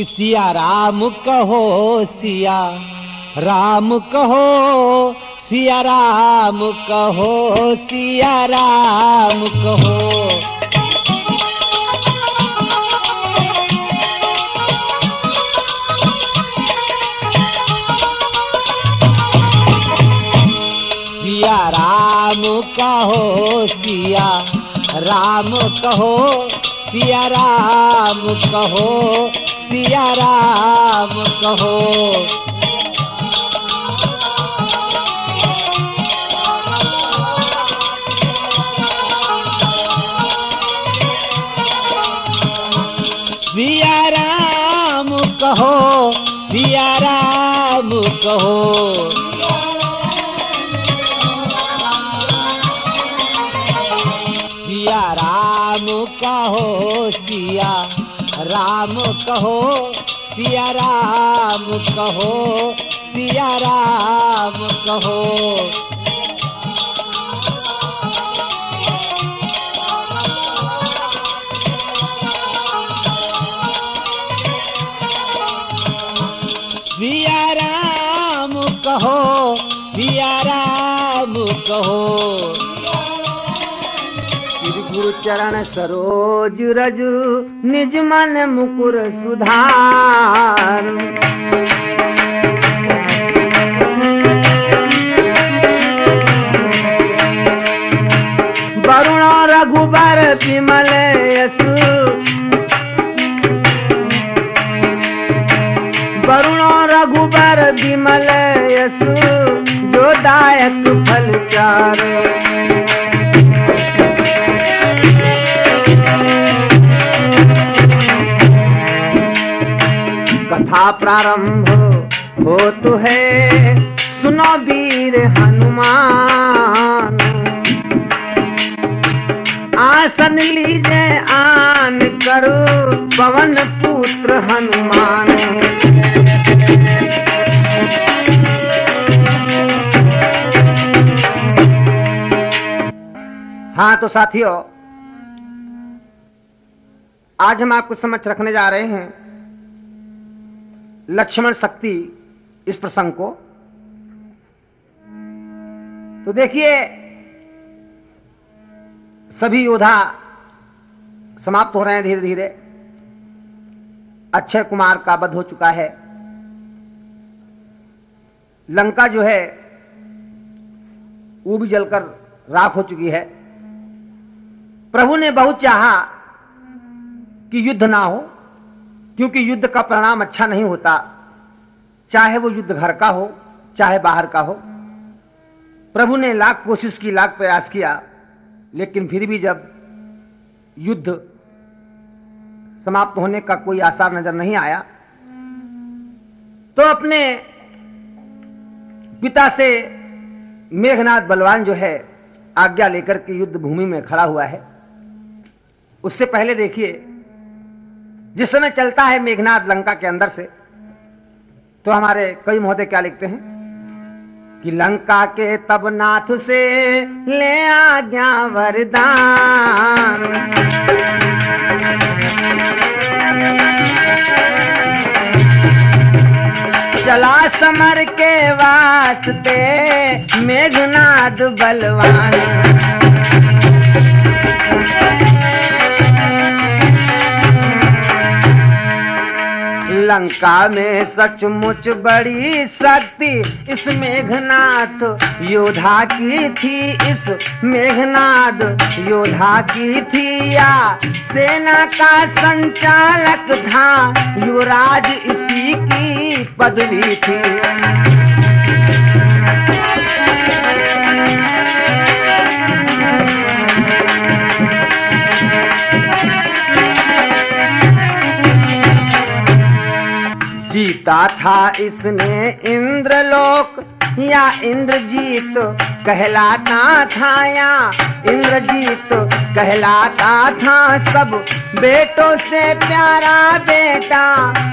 कि सिया राम कहो, सिया राम कहो, सिया राम कहो, सिया राम कहो। सिया राम कहो, सिया राम कहो, सिया राम कहो, सिया राम कहो। सिया राम कहो, सिया राम कहो। सिया राम कहो, सिया राम कहो, सिया राम कहो, सिया राम कहो। सिया राम कहो, सिया राम कहो। गुरु चरण सरोज रज निज मन मुकुर सुधार। वरुण रघुबर विमल यशु, वरुण रघुबर विमल यशु, जो दायक फल चारो। कथा प्रारंभ हो तो है, सुनो वीर हनुमान। आसन लीजे आन करो, पवन पुत्र हनुमान। हाँ तो साथियों, आज हम आपको समक्ष रखने जा रहे हैं लक्ष्मण शक्ति इस प्रसंग को। तो देखिए, सभी योद्धा समाप्त हो रहे हैं धीरे धीरे। अक्षय कुमार का वध हो चुका है। लंका जो है वो भी जलकर राख हो चुकी है। प्रभु ने बहुत चाहा कि युद्ध ना हो, क्योंकि युद्ध का परिणाम अच्छा नहीं होता, चाहे वो युद्ध घर का हो चाहे बाहर का हो। प्रभु ने लाख कोशिश की, लाख प्रयास किया, लेकिन फिर भी जब युद्ध समाप्त होने का कोई आसार नजर नहीं आया, तो अपने पिता से मेघनाद बलवान जो है आज्ञा लेकर के युद्ध भूमि में खड़ा हुआ है। उससे पहले देखिए, जिस समय चलता है मेघनाद लंका के अंदर से, तो हमारे कवि महोदय क्या लिखते हैं कि लंका के तब नाथ से ले आज्ञा वरदान। चला समर के वास्ते मेघनाद बलवान। लंका में सचमुच बड़ी शक्ति इस मेघनाद योद्धा की थी, इस मेघनाद योद्धा की थी। या सेना का संचालक था, युवराज इसी की पदवी थी। जीता था इसने इंद्रलोक, या इंद्रजीत कहलाता था, या इंद्रजीत कहलाता था। सब बेटों से प्यारा बेटा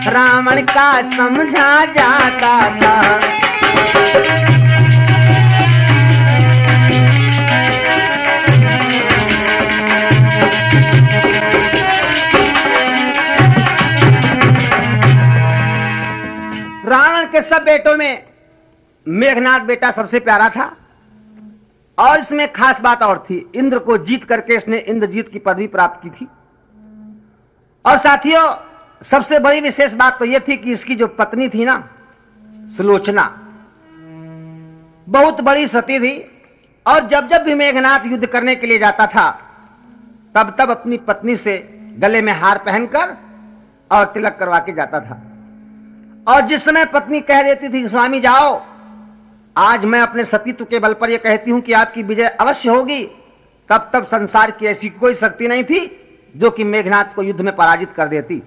रावण का समझा जाता था। बेटों में मेघनाद बेटा सबसे प्यारा था। और इसमें खास बात और थी, इंद्र को जीत करके इसने इंद्रजीत की पदवी प्राप्त की थी। और साथियों, सबसे बड़ी विशेष बात तो यह थी कि इसकी जो पत्नी थी ना, सुलोचना, बहुत बड़ी सती थी। और जब जब भी मेघनाद युद्ध करने के लिए जाता था, तब तब अपनी पत्नी से गले में हार पहनकर और तिलक करवा के जाता था। और जिस समय पत्नी कह देती थी स्वामी जाओ, आज मैं अपने सतीत्व के बल पर यह कहती हूं कि आपकी विजय अवश्य होगी, तब तब संसार की ऐसी कोई शक्ति नहीं थी जो कि मेघनाद को युद्ध में पराजित कर देती।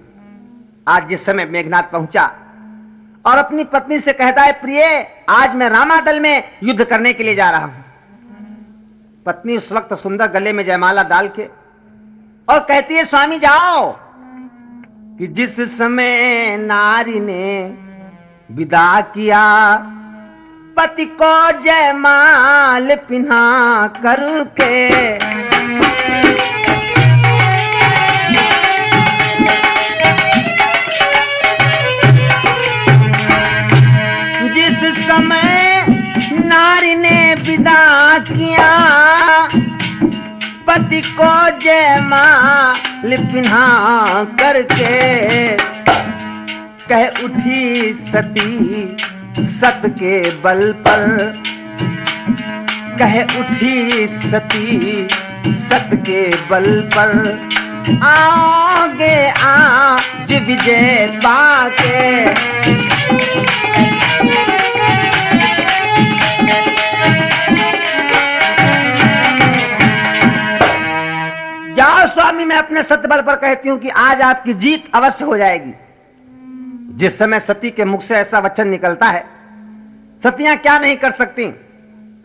आज जिस समय मेघनाद पहुंचा और अपनी पत्नी से कहता है, प्रिय आज मैं रामादल में युद्ध करने के लिए जा रहा हूं। पत्नी उस वक्त सुंदर गले में जयमाला डाल के और कहती है, स्वामी जाओ। कि जिस समय नारी ने विदा किया पति को जयमाल पिन्हा करके, जिस समय नारी ने विदा किया पति को जयमाल पिन्हा करके, कह उठी सती सत के बल पर, कह उठी सती सत के बल पर, आगे आज विजय पाके। जाओ स्वामी, मैं अपने सत्य बल पर कहती हूं कि आज आपकी जीत अवश्य हो जाएगी। जिस समय सती के मुख से ऐसा वचन निकलता है, सतियां क्या नहीं कर सकती।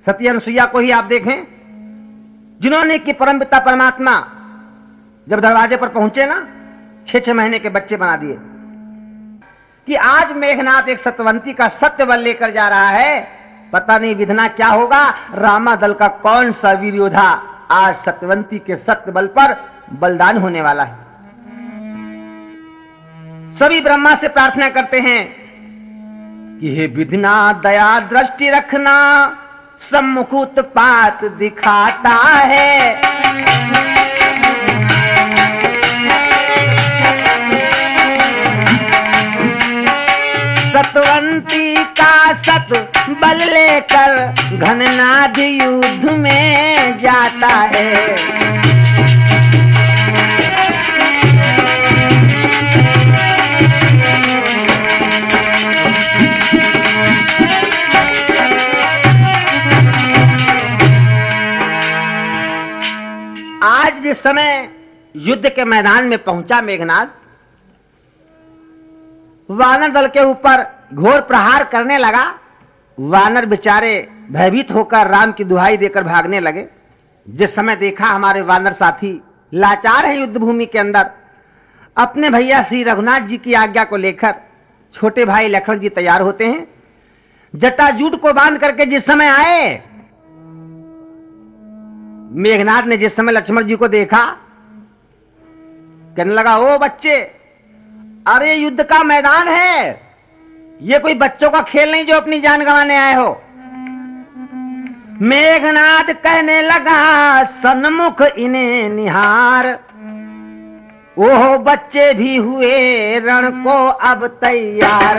सती अनुसुईया को ही आप देखें, जिन्होंने कि परमपिता परमात्मा जब दरवाजे पर पहुंचे ना, 6-6 महीने के बच्चे बना दिए। कि आज मेघनाद एक सत्यवंती का सत्य बल लेकर जा रहा है, पता नहीं विधना क्या होगा। रामादल का कौन सा वीर योद्धा आज सत्यवंती के सत्य बल पर बलिदान होने वाला है। सभी ब्रह्मा से प्रार्थना करते हैं कि हे विधना दया दृष्टि रखना, सम्मुख उत्पात दिखाता है। सतवंती का सत बल लेकर घननाद युद्ध में जाता है। आज जिस समय युद्ध के मैदान में पहुंचा मेघनाद, वानर दल के ऊपर घोर प्रहार करने लगा। वानर बेचारे भयभीत होकर राम की दुहाई देकर भागने लगे। जिस समय देखा हमारे वानर साथी लाचार है युद्ध भूमि के अंदर, अपने भैया श्री रघुनाथ जी की आज्ञा को लेकर छोटे भाई लक्ष्मण जी तैयार होते हैं। जटाजूट को बांध करके जिस समय आए, मेघनाद ने जिस समय लक्ष्मण जी को देखा, कहने लगा, ओ बच्चे, अरे युद्ध का मैदान है, ये कोई बच्चों का खेल नहीं जो अपनी जान गंवाने आए हो। मेघनाद कहने लगा सन्मुख इन्हें निहार, ओह बच्चे भी हुए रण को अब तैयार।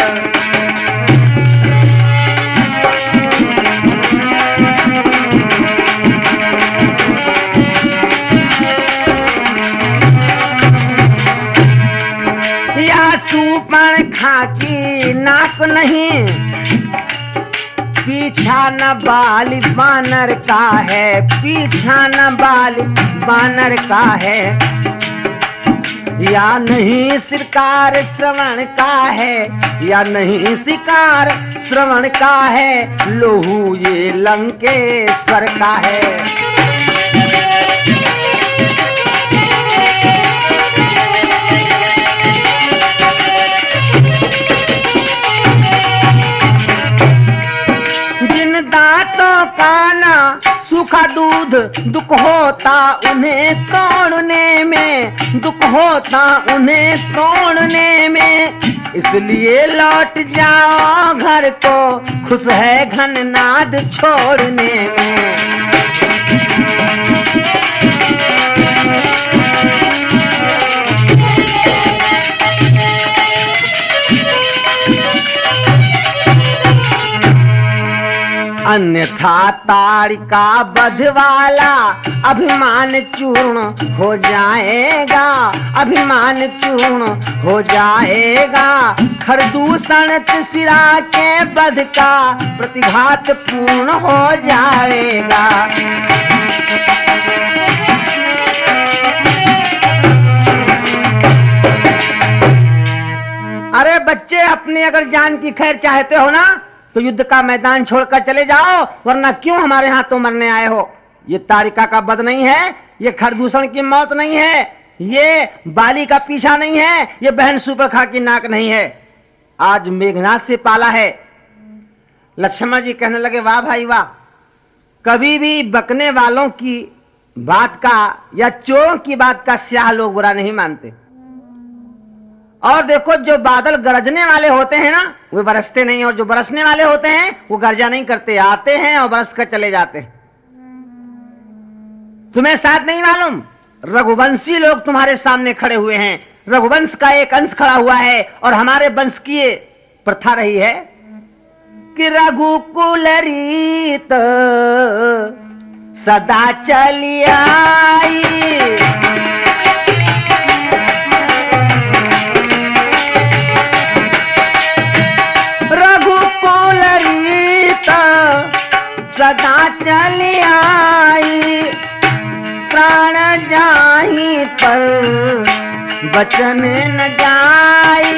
सुपर्ण खाची नाक नहीं, पीछा न बाली बानर का है, पीछा न बाली बानर का है। या नहीं शिकार श्रवण का है, या नहीं शिकार श्रवण का है, लोहू ये लंकेश्वर का है। सूखा दूध दुख होता उन्हें तोड़ने में, दुख होता उन्हें तोड़ने में, इसलिए लौट जाओ घर को, खुश है घननाद छोड़ने में। अन्यथा तारिका बध वाला अभिमान चूर्ण हो जाएगा, अभिमान चूर्ण हो जाएगा। खरदूषण सिरा के बध का प्रतिघात पूर्ण हो जाएगा। अरे बच्चे, अपनी अगर जान की खैर चाहते हो ना तो युद्ध का मैदान छोड़कर चले जाओ, वरना क्यों हमारे हाथों मरने आए हो। ये तारिका का वध नहीं है, ये खरदूषण की मौत नहीं है, ये बाली का पीछा नहीं है, ये बहन सुपरखा की नाक नहीं है। आज मेघनाथ से पाला है। लक्ष्मण जी कहने लगे, वाह भाई वाह, कभी भी बकने वालों की बात का या चोरों की बात का स्याह लोग बुरा नहीं मानते। और देखो, जो बादल गरजने वाले होते हैं ना वो बरसते नहीं, और जो बरसने वाले होते हैं वो गर्जा नहीं करते, आते हैं और बरस कर चले जाते हैं। तुम्हें शायद नहीं मालूम, रघुवंशी लोग तुम्हारे सामने खड़े हुए हैं। रघुवंश का एक अंश खड़ा हुआ है, और हमारे वंश की ये प्रथा रही है कि रघुकुल रीत सदा चली आई। सदा चली आई, प्राण जाही पर वचन न जाई।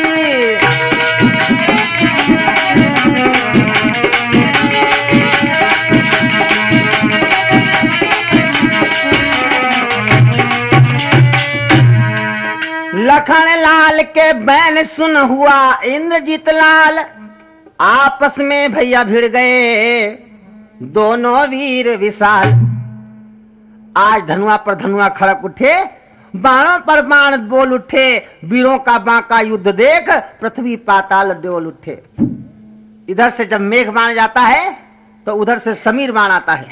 लखन लाल के बैन सुन हुआ इंद्रजीत लाल, आपस में भैया भिड़ गए दोनों वीर विशाल। आज धनुआ पर धनुआ खड़क उठे, बाणों पर बाण बोल उठे, वीरों का बांका युद्ध देख पृथ्वी पाताल डोल उठे। इधर से जब मेघ बाण जाता है तो उधर से समीर बाण आता है,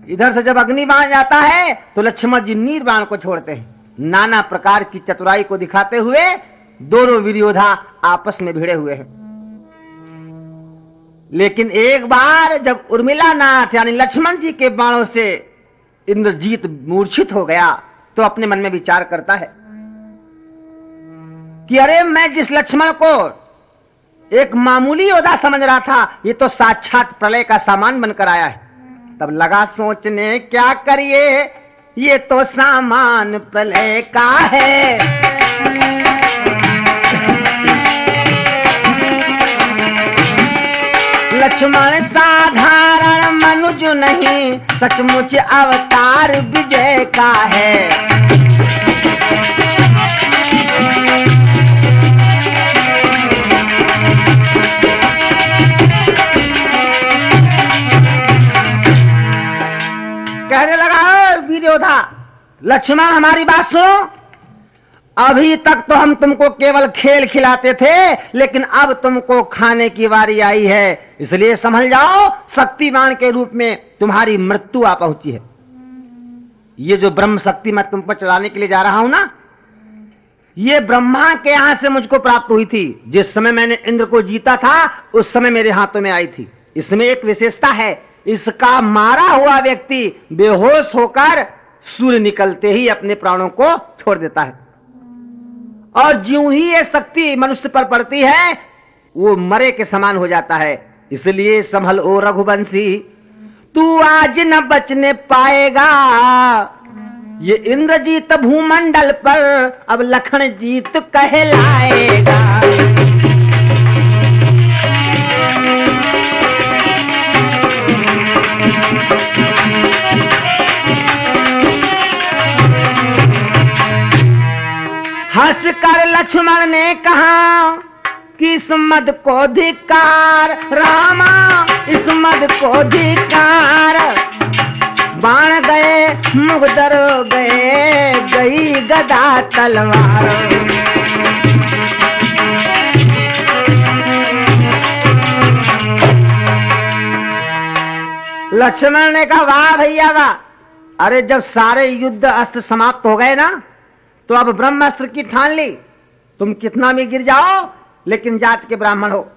इधर से जब अग्नि बाण जाता है तो लक्ष्मण जी नीर बाण को छोड़ते हैं। नाना प्रकार की चतुराई को दिखाते हुए दोनों वीर योद्धा आपस में भिड़े हुए हैं। लेकिन एक बार जब उर्मिला नाथ यानी लक्ष्मण जी के बाणों से इंद्रजीत मूर्छित हो गया तो अपने मन में विचार करता है कि अरे, मैं जिस लक्ष्मण को एक मामूली योद्धा समझ रहा था, ये तो साक्षात प्रलय का सामान बनकर आया है। तब लगा सोचने, क्या करिए, ये तो सामान प्रलय का है। लक्ष्मण साधारण मनुज नहीं, सचमुच अवतार विजय का है। कहने लगा वीर योद्धा, लक्ष्मण हमारी बात सुनो, अभी तक तो हम तुमको केवल खेल खिलाते थे, लेकिन अब तुमको खाने की बारी आई है, इसलिए समझ जाओ शक्तिमान के रूप में तुम्हारी मृत्यु आ पहुंची है। ये जो ब्रह्म शक्ति मैं तुम पर चलाने के लिए जा रहा हूं ना, ये ब्रह्मा के यहां से मुझको प्राप्त हुई थी। जिस समय मैंने इंद्र को जीता था उस समय मेरे हाथों में आई थी। इसमें एक विशेषता है, इसका मारा हुआ व्यक्ति बेहोश होकर सूर्य निकलते ही अपने प्राणों को छोड़ देता है, और ज्यों ही ये शक्ति मनुष्य पर पड़ती है वो मरे के समान हो जाता है। इसलिए संभल ओ रघुवंशी, तू आज न बचने पाएगा। ये इंद्रजीत भूमंडल पर अब लखन जीत कहलाएगा। हंस कर लक्ष्मण ने कहा कि इस मद को धिक्कार, रामा इस मद को धिक्कार। उधर गए, गई गदा तलवार। लक्ष्मण ने कहा वाह भैया वाह, अरे जब सारे युद्ध अस्त्र समाप्त हो गए ना, तो अब ब्रह्मास्त्र की ठान ली। तुम कितना भी गिर जाओ लेकिन जात के ब्राह्मण हो,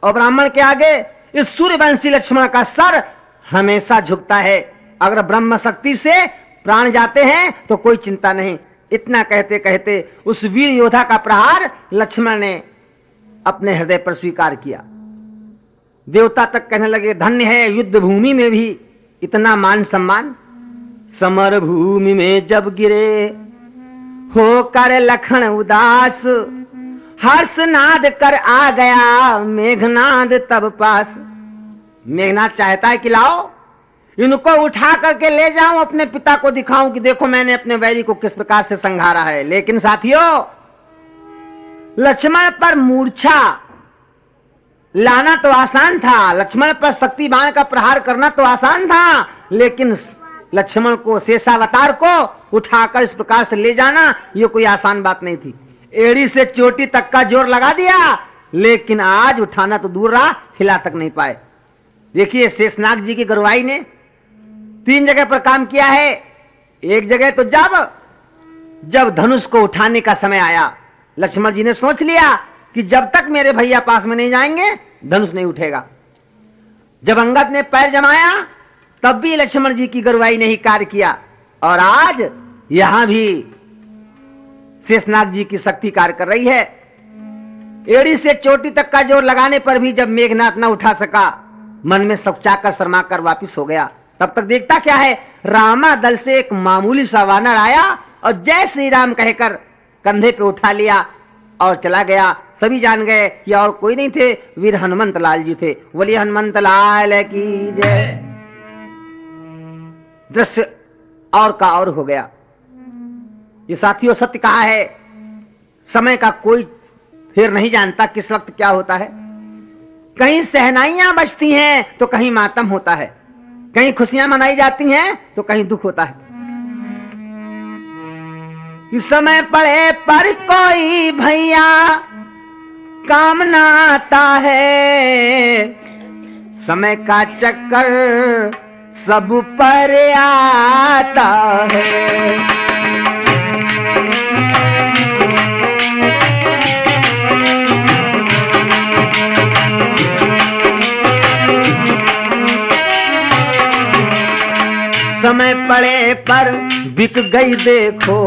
और ब्राह्मण के आगे इस सूर्यवंशी लक्ष्मण का सर हमेशा झुकता है। अगर ब्रह्म शक्ति से प्राण जाते हैं तो कोई चिंता नहीं। इतना कहते कहते उस वीर योद्धा का प्रहार लक्ष्मण ने अपने हृदय पर स्वीकार किया। देवता तक कहने लगे धन्य है युद्ध भूमि में भी इतना मान सम्मान। समर भूमि में जब गिरे होकर लखन उदास, हर्षनाद कर आ गया मेघनाद तब पास। मेघनाद चाहता है कि लाओ इनको उठा करके ले जाऊं, अपने पिता को दिखाऊं कि देखो मैंने अपने वैरी को किस प्रकार से संहारा है। लेकिन साथियों, लक्ष्मण पर मूर्छा लाना तो आसान था, लक्ष्मण पर शक्ति बाण का प्रहार करना तो आसान था, लेकिन लक्ष्मण को, शेषावतार को उठाकर इस प्रकार से ले जाना ये कोई आसान बात नहीं थी। एड़ी से चोटी तक का जोर लगा दिया, लेकिन आज उठाना तो दूर रहा, हिला तक नहीं पाए। देखिए शेषनाग जी की गरुवाई ने 3 जगह पर काम किया है। एक जगह तो जब धनुष को उठाने का समय आया, लक्ष्मण जी ने सोच लिया कि जब तक मेरे भैया पास में नहीं जाएंगे धनुष नहीं उठेगा। जब अंगद ने पैर जमाया तब भी लक्ष्मण जी की गरुवाई ने ही कार्य किया, और आज यहां भी शेषनाग जी की शक्ति कार्य कर रही है। एड़ी से चोटी तक का जोर लगाने पर भी जब मेघनाथ न उठा सका, मन में सपचाकर शर्मा कर वापिस हो गया। तब तक देखता क्या है, रामा दल से एक मामूली सा वानर आया और जय श्री राम कहकर कंधे पे उठा लिया और चला गया। सभी जान गए कि और कोई नहीं थे, वीर हनुमंत लाल जी थे। बोलिए हनुमंत लाल की जय। दृश्य और का और हो गया। ये साथियों सत्य कहा है, समय का कोई फिर नहीं जानता किस वक्त क्या होता है। कहीं सहनाइयां बजती हैं तो कहीं मातम होता है, कहीं खुशियां मनाई जाती हैं तो कहीं दुख होता है। इस समय पड़े पर कोई भैया काम ना आता है, समय का चक्कर सब पर आता है। समय पड़े पर बिक गई देखो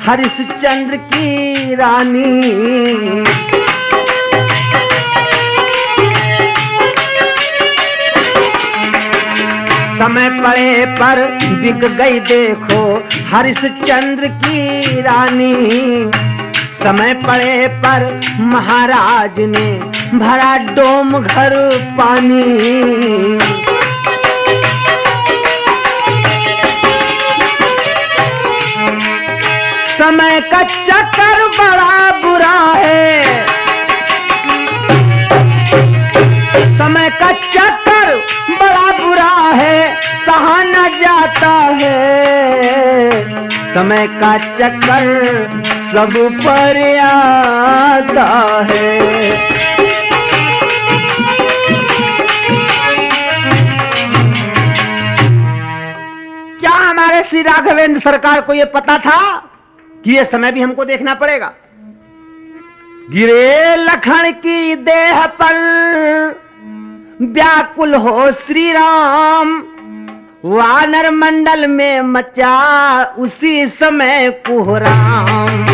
हरिश्चंद्र की रानी। समय पड़े पर बिक गई देखो हरिश्चंद्र की रानी। समय पड़े पर महाराज ने भरा डोम घर पानी। समय का चक्कर बड़ा बुरा है, समय का चक्कर बड़ा बुरा है, सहा न जाता है। समय का चक्कर सब पर आता है। क्या हमारे श्री राघवेंद्र सरकार को यह पता था कि ये समय भी हमको देखना पड़ेगा? गिरे लखन की देह पर व्याकुल हो श्री राम। वानर मंडल में मचा उसी समय कोहराम।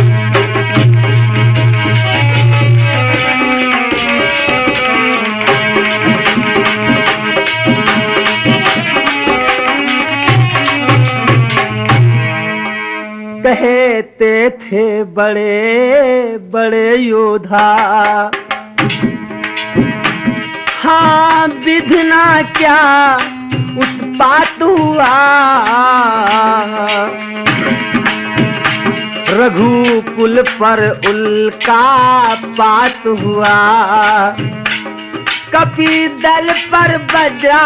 कहते थे बड़े बड़े योद्धा, हाँ विधना क्या उत्पात हुआ। रघुकुल पर उल्का पात हुआ। कपि दल पर वज्रा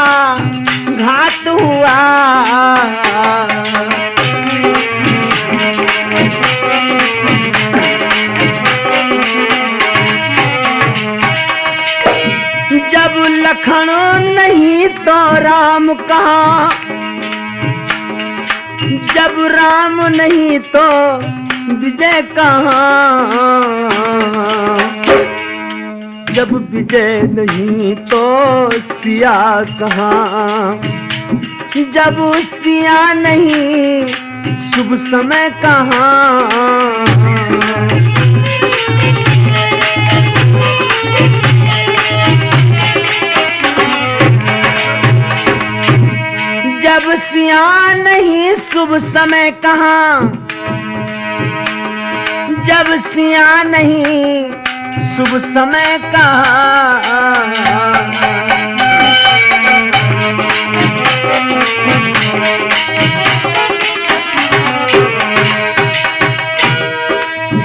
घात हुआ। जब राम नहीं तो विजय कहाँ, जब विजय नहीं तो सिया कहाँ, जब सिया नहीं शुभ समय कहाँ। जब सिया नहीं शुभ समय कहाँ, जब सिया नहीं शुभ समय कहाँ।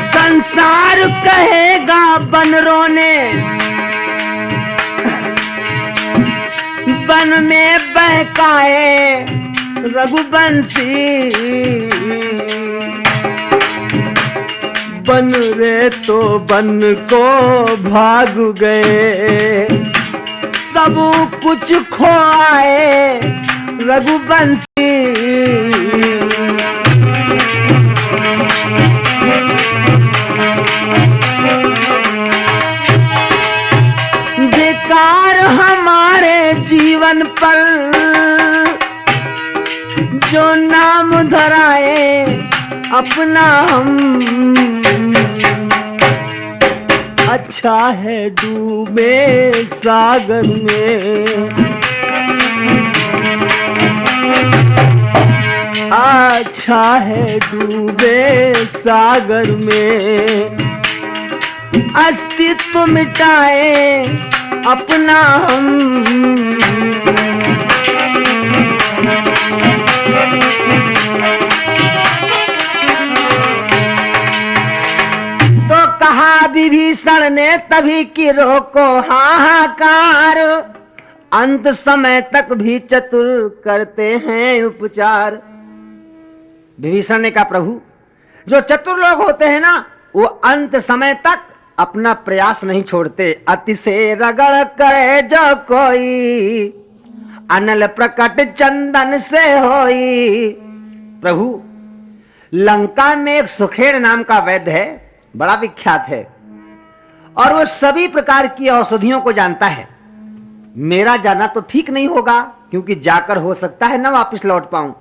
संसार कहेगा बन रोने, बन में बहकाए रघुवंशी, बन रे तो बन को भाग गए, सब कुछ खोए रघुवंशी। बेकार हमारे जीवन पर जो नाम धराए अपना हम, अच्छा है डूबे सागर में, अच्छा है डूबे सागर में, अस्तित्व मिटाए अपना हम। तो कहा विभीषण ने तभी कि रोको हाहाकार, अंत समय तक भी चतुर करते हैं उपचार। विभीषण ने कहा प्रभु, जो चतुर लोग होते हैं ना, वो अंत समय तक अपना प्रयास नहीं छोड़ते। अति से रगड़ करे जो कोई, अनल प्रकट चंदन से होई। प्रभु, लंका में एक सुखेड़ नाम का वैद्य है, बड़ा विख्यात है, और वो सभी प्रकार की औषधियों को जानता है। मेरा जाना तो ठीक नहीं होगा, क्योंकि जाकर हो सकता है ना वापस लौट पाऊं।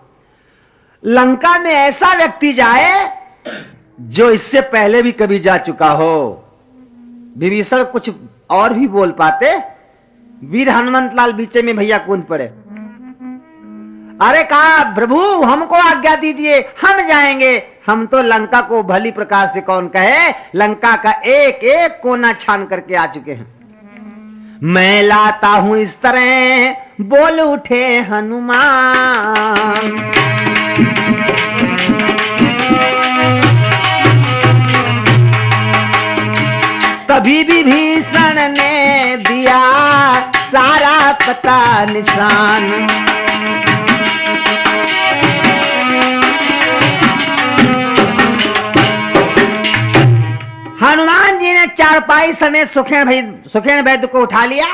लंका में ऐसा व्यक्ति जाए जो इससे पहले भी कभी जा चुका हो। विभीषण कुछ और भी बोल पाते, वीर हनुमंत लाल बीचे में भैया कूद पड़े। अरे कहा प्रभु हमको आज्ञा दीजिए, हम जाएंगे। हम तो लंका को भली प्रकार से कौन कहे, लंका का एक एक कोना छान करके आ चुके हैं। मैं लाता हूं इस तरह, बोल उठे हनुमान। तभी विभीषण ने दिया सारा पता निशान। हनुमान जी ने चारपाई समेत सुखेन वैद्य को उठा लिया।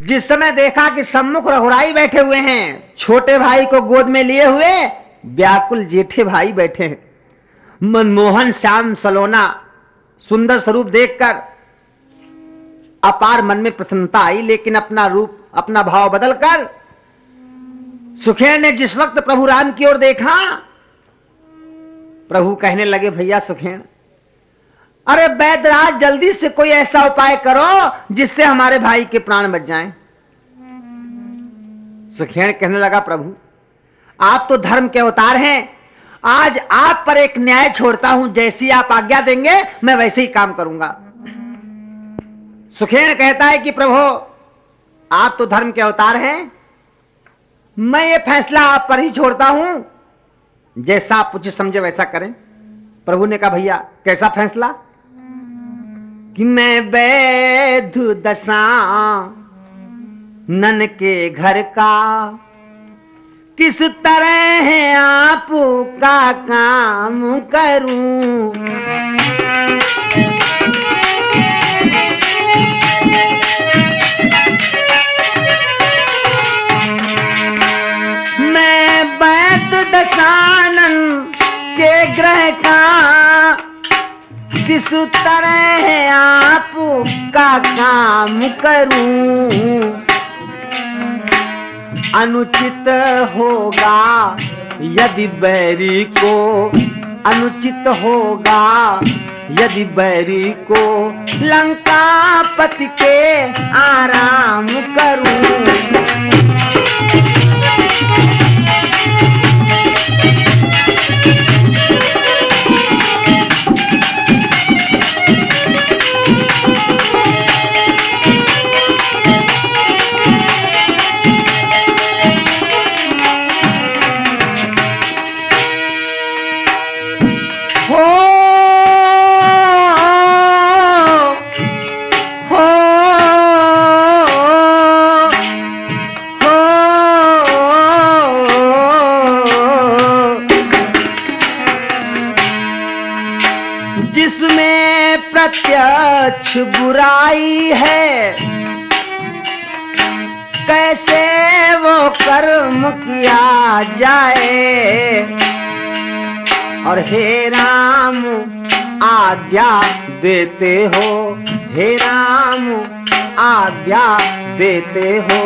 जिस समय देखा कि सम्मुख रघुराई बैठे हुए हैं, छोटे भाई को गोद में लिए हुए व्याकुल जेठे भाई बैठे हैं। मनमोहन श्याम सलोना सुंदर स्वरूप देखकर अपार मन में प्रसन्नता आई, लेकिन अपना रूप अपना भाव बदलकर सुखेन ने जिस वक्त प्रभु राम की ओर देखा, प्रभु कहने लगे भैया सुखेन, अरे वैद्यराज जल्दी से कोई ऐसा उपाय करो जिससे हमारे भाई के प्राण बच जाएं। सुखेन कहने लगा प्रभु आप तो धर्म के अवतार हैं, आज आप पर एक न्याय छोड़ता हूं, जैसी आप आज्ञा देंगे मैं वैसे ही काम करूंगा। सुखेन कहता है कि प्रभु आप तो धर्म के अवतार हैं, मैं ये फैसला आप पर ही छोड़ता हूं, जैसा आप मुझे समझे वैसा करें। प्रभु ने कहा भैया कैसा फैसला? कि मैं वैध दशा नन के घर का, किस तरह है आपका काम करूं। किस तरह आप का काम करूं, अनुचित होगा यदि बैरी को, अनुचित होगा यदि बैरी को लंकापति के आराम करूं। जिसमें प्रत्यक्ष बुराई है, कैसे वो कर्म किया जाए। और हे राम आज्ञा देते हो, हे राम आज्ञा देते हो,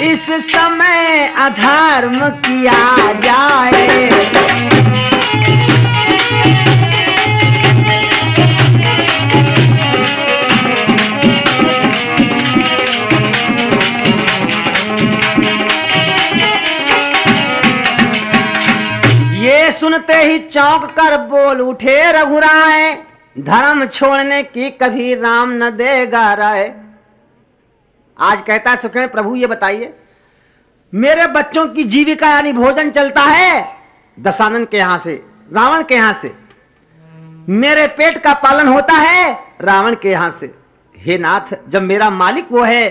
इस समय अधर्म किया जाए। सुनते ही चौंक कर बोल उठे रघुराय, धर्म छोड़ने की कभी राम न देगा राय। आज कहता है सुखेन, प्रभु ये बताइए, मेरे बच्चों की जीविका यानी भोजन चलता है दशानन के यहां से, रावण के यहां से, मेरे पेट का पालन होता है रावण के यहां से। हे नाथ, जब मेरा मालिक वो है,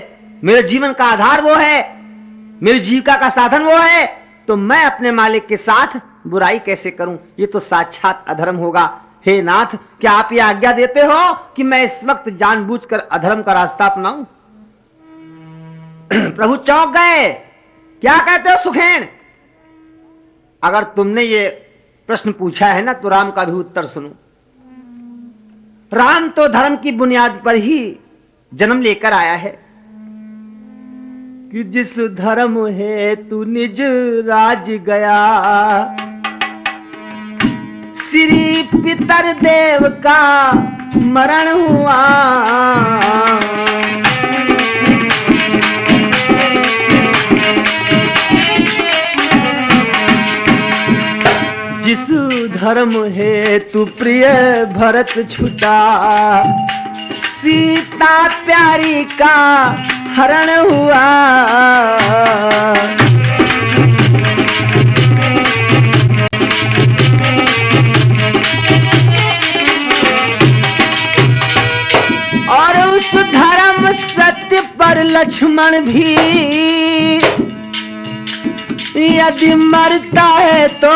मेरे जीवन का आधार वो है, मेरी जीविका का साधन वो है, तो मैं अपने मालिक के साथ बुराई कैसे करूं? ये तो साक्षात अधर्म होगा। हे नाथ, क्या आप ये आज्ञा देते हो कि मैं इस वक्त जानबूझकर अधर्म का रास्ता अपनाऊं? प्रभु चौंक गए। क्या कहते हो सुखेन? अगर तुमने ये प्रश्न पूछा है ना, तो राम का भी उत्तर सुनो। राम तो धर्म की बुनियाद पर ही जन्म लेकर आया है कि जिस धर्म है तू निज राज गया, श्री पितर देव का मरण हुआ। जिस धर्म है तू प्रिय भरत छुटा, सीता प्यारी का हरण हुआ। और उस धर्म सत्य पर लक्ष्मण भी यदि मरता है तो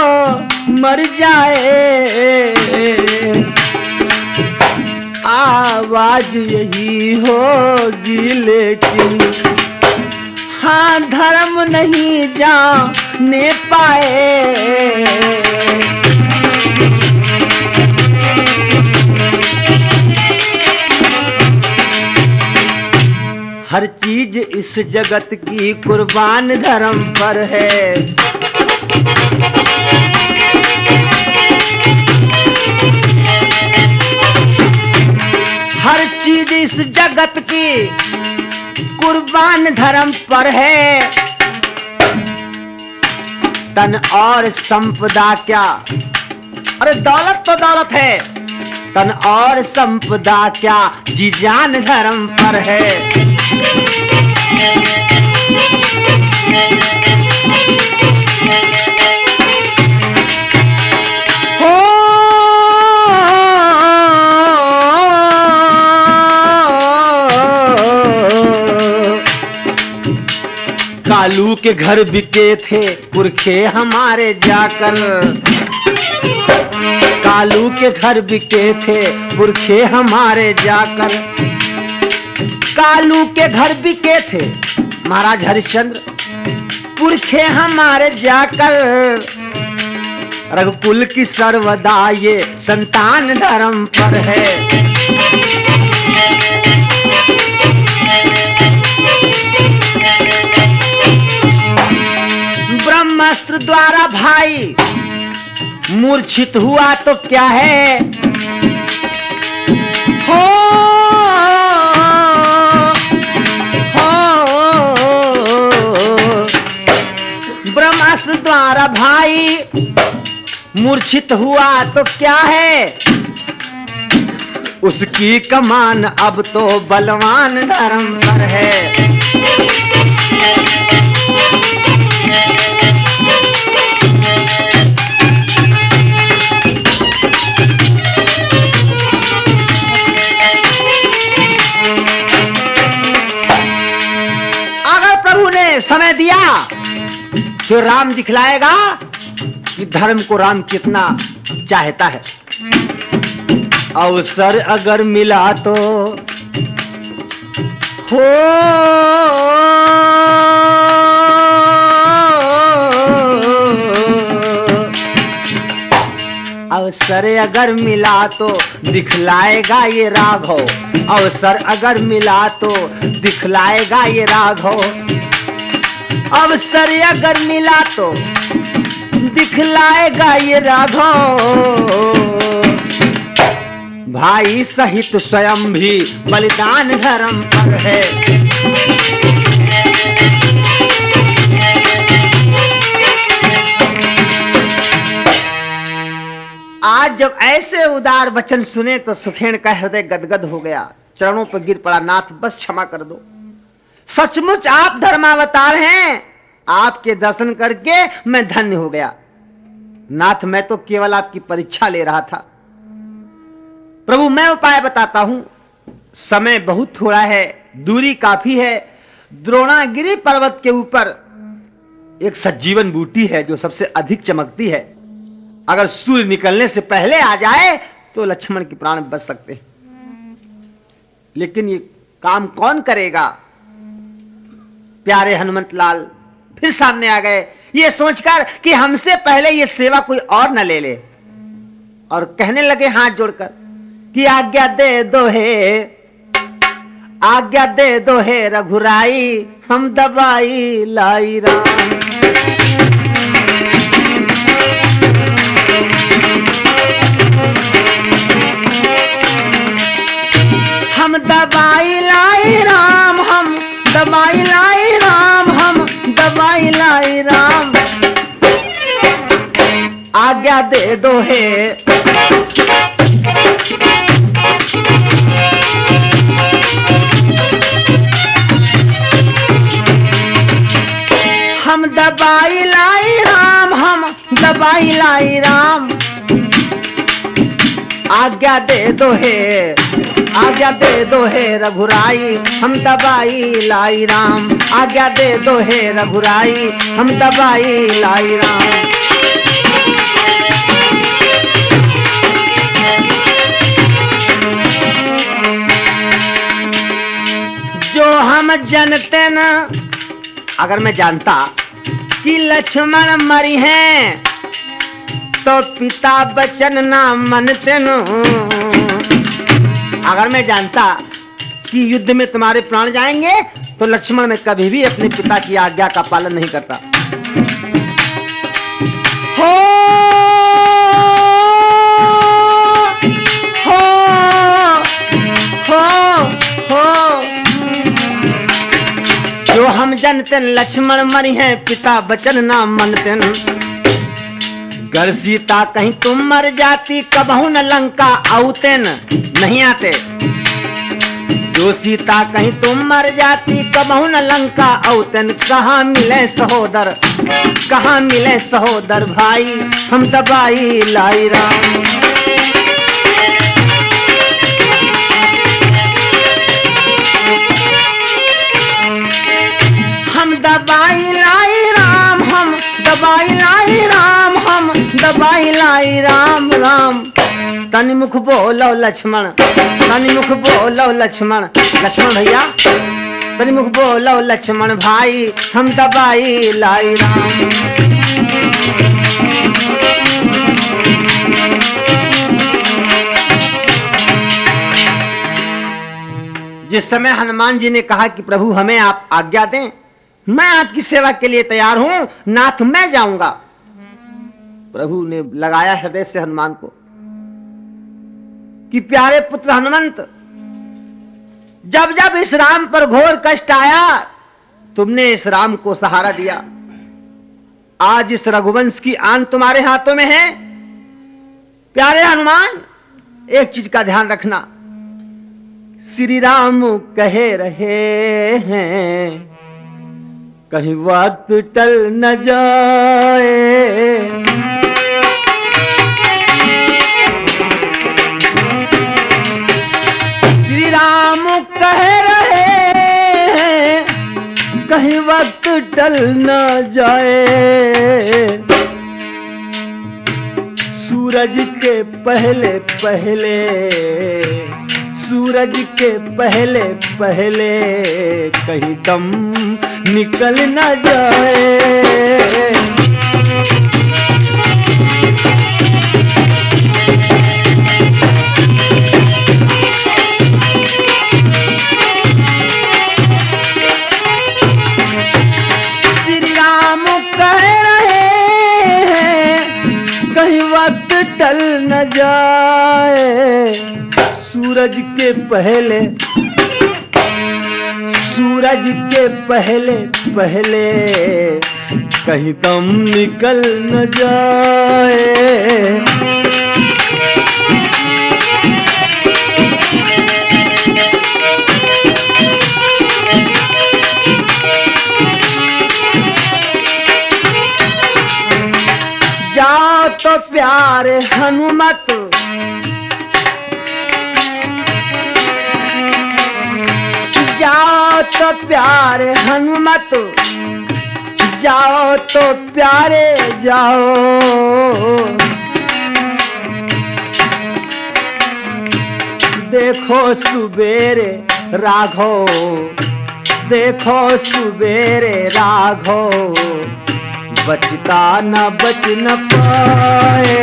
मर जाए। आवाज यही होगी लेकिन हाँ धर्म नहीं जाने पाए। हर चीज इस जगत की कुर्बान धर्म पर है। हर चीज इस जगत की कुर्बान धर्म पर है। तन और संपदा क्या, अरे दौलत तो दौलत है, तन और संपदा क्या जी जान धर्म पर है। कालू के घर बिके थे पुरखे हमारे जाकर। कालू के घर बिके थे पुरखे हमारे जाकर। कालू के घर बिके थे महाराज हरिश्चंद्र, पुरखे हमारे जाकर। रघुकुल की सर्वदा ये संतान धर्म पर है। ब्रह्मास्त्र द्वारा भाई मूर्छित हुआ तो क्या है, हो ब्रह्मास्त्र द्वारा भाई मूर्छित हुआ तो क्या है, उसकी कमान अब तो बलवान धर्म पर है। अगर प्रभु ने समय दिया तो राम दिखलाएगा कि धर्म को राम कितना चाहता है। अवसर अगर मिला तो हो अवसर अगर मिला तो दिखलाएगा ये राघव, अवसर अगर मिला तो दिखलाएगा ये राघव, अवसर अगर मिला तो दिखलाएगा ये राघव। भाई सहित स्वयं भी बलिदान धर्म पर है। आज जब ऐसे उदार वचन सुने तो सुखेन का हृदय गदगद हो गया, चरणों पर गिर पड़ा। नाथ बस क्षमा कर दो, सचमुच आप धर्मावतार हैं, आपके दर्शन करके मैं धन्य हो गया। नाथ मैं तो केवल आपकी परीक्षा ले रहा था। प्रभु मैं उपाय बताता हूं, समय बहुत थोड़ा है, दूरी काफी है। द्रोणागिरी पर्वत के ऊपर एक सज्जीवन बूटी है जो सबसे अधिक चमकती है। अगर सूर्य निकलने से पहले आ जाए तो लक्ष्मण के प्राण बच सकते हैं, लेकिन ये काम कौन करेगा। प्यारे हनुमंत लाल फिर सामने आ गए, ये सोचकर कि हमसे पहले ये सेवा कोई और न ले ले, और कहने लगे हाथ जोड़कर कि आज्ञा दे दो हे, आज्ञा दे दो हे रघुराई, हम दबाई लाई राम। हम दबाई लाई राम, हम दबाई लाई राम, हम दबाई लाई राम, आज्ञा दे दो हे। हम दबाई लाई राम, हम दबाई लाई राम, आज्ञा दे दो हे, आज्ञा दे दो हे रघुराई, हम दबाई लाई राम, आज्ञा दे दो हे रघुराई, हम दबाई लाई राम। जो हम जानते न, अगर मैं जानता कि लक्ष्मण मरी हैं तो पिता बचन ना मनते न। अगर मैं जानता कि युद्ध में तुम्हारे प्राण जाएंगे तो लक्ष्मण में कभी भी अपने पिता की आज्ञा का पालन नहीं करता। हो हो हो हो जो हम जानते लक्ष्मण मरी हैं, पिता बचन ना मनते। गर सीता कहीं तुम मर जाती, कबहू न लंका आउते नहीं आते। जो सीता कहीं तुम मर जाती, कबहू न लंका आउतन। कहाँ मिले सहोदर, कहाँ मिले सहोदर भाई, हम दबाई लाई राम। हम दबाई लाई राम, हम दबाई लाई राम, हम दबाई लाई राम राम। तनि मुख बोलो लक्ष्मण, तनि मुख बोलो लक्ष्मण, लक्ष्मण भैया तनि मुख बोलो लक्ष्मण भाई, हम दबाई लाई राम। जिस समय हनुमान जी ने कहा कि प्रभु हमें आप आज्ञा दें, मैं आपकी सेवा के लिए तैयार हूं, नाथ मैं जाऊंगा। प्रभु ने लगाया हृदय से हनुमान को कि प्यारे पुत्र हनुमंत, जब जब इस राम पर घोर कष्ट आया तुमने इस राम को सहारा दिया। आज इस रघुवंश की आन तुम्हारे हाथों में है। प्यारे हनुमान, एक चीज का ध्यान रखना, श्री राम कहे रहे हैं कहीं वक्त टल न जाए। श्री राम कह रहे हैं कहीं वक्त टल न जाए। सूरज के पहले पहले, सूरज के पहले पहले कहीं दम निकल न जाए। श्री राम कह रहे हैं कहीं वक्त टल न जाए। सूरज के पहले, सूरज के पहले पहले कहीं दम निकल न जाए। जाओ तो प्यारे हनुमत, जाओ तो प्यारे हनुमत, जाओ तो प्यारे जाओ। देखो सुबेरे राघव, देखो सुबेरे राघव, बचता न बच न पाए।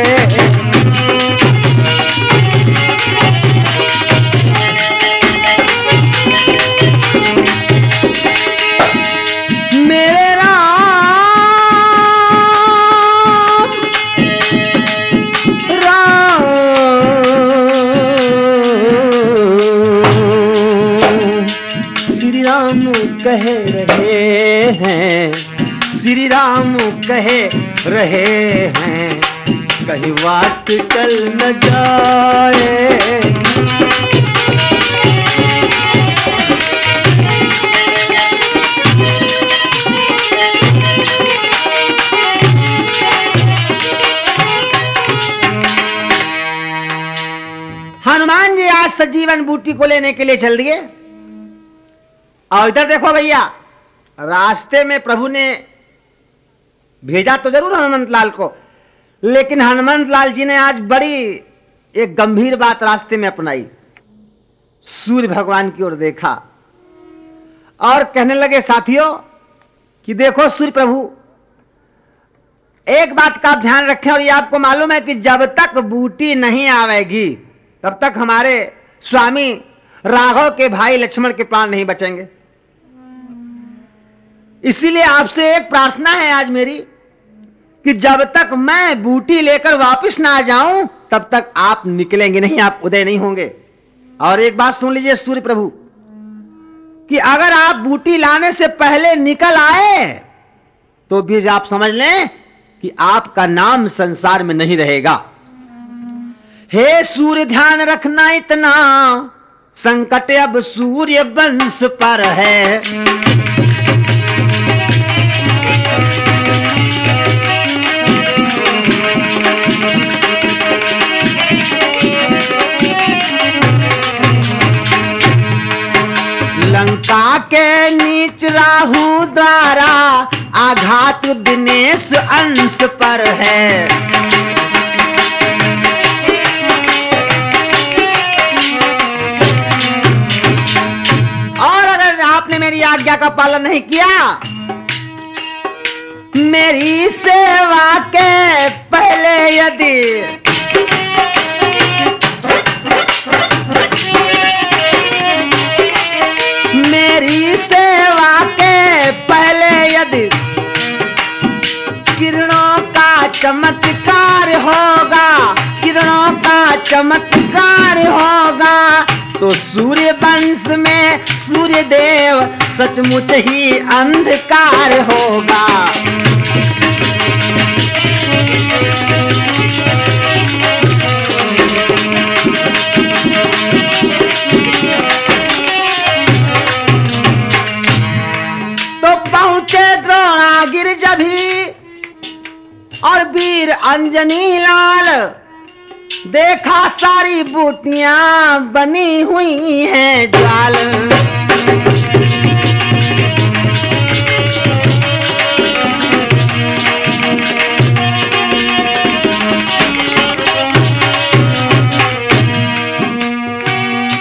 कह रहे हैं, श्री राम कह रहे हैं कहीं बात टल न जाए। हनुमान जी आज सजीवन बूटी को लेने के लिए चल दिए। और इधर देखो भैया, रास्ते में प्रभु ने भेजा तो जरूर हनुमंत लाल को, लेकिन हनुमंत लाल जी ने आज बड़ी एक गंभीर बात रास्ते में अपनाई। सूर्य भगवान की ओर देखा और कहने लगे, साथियों कि देखो सूर्य प्रभु, एक बात का आप ध्यान रखें, और ये आपको मालूम है कि जब तक बूटी नहीं आवेगी तब तक हमारे स्वामी राघव के भाई लक्ष्मण के प्राण नहीं बचेंगे। इसीलिए आपसे एक प्रार्थना है आज मेरी कि जब तक मैं बूटी लेकर वापस ना आ जाऊं तब तक आप निकलेंगे नहीं, आप उदय नहीं होंगे। और एक बात सुन लीजिए सूर्य प्रभु, कि अगर आप बूटी लाने से पहले निकल आए तो भी आप समझ लें कि आपका नाम संसार में नहीं रहेगा। हे सूर्य ध्यान रखना इतना, संकट अब सूर्य वंश पर है। लंका के नीच राहु द्वारा आघात दिनेश अंश पर है। और अगर आपने मेरी आज्ञा का पालन नहीं किया, मेरी सेवा के पहले यदि चमत्कार होगा, किरणों का चमत्कार होगा, तो सूर्य वंश में सूर्य देव सचमुच ही अंधकार होगा। तो पहुंचे द्रोणागिरि जभी और वीर अंजनी लाल, देखा सारी बूटियां बनी हुई हैं ज्वाल।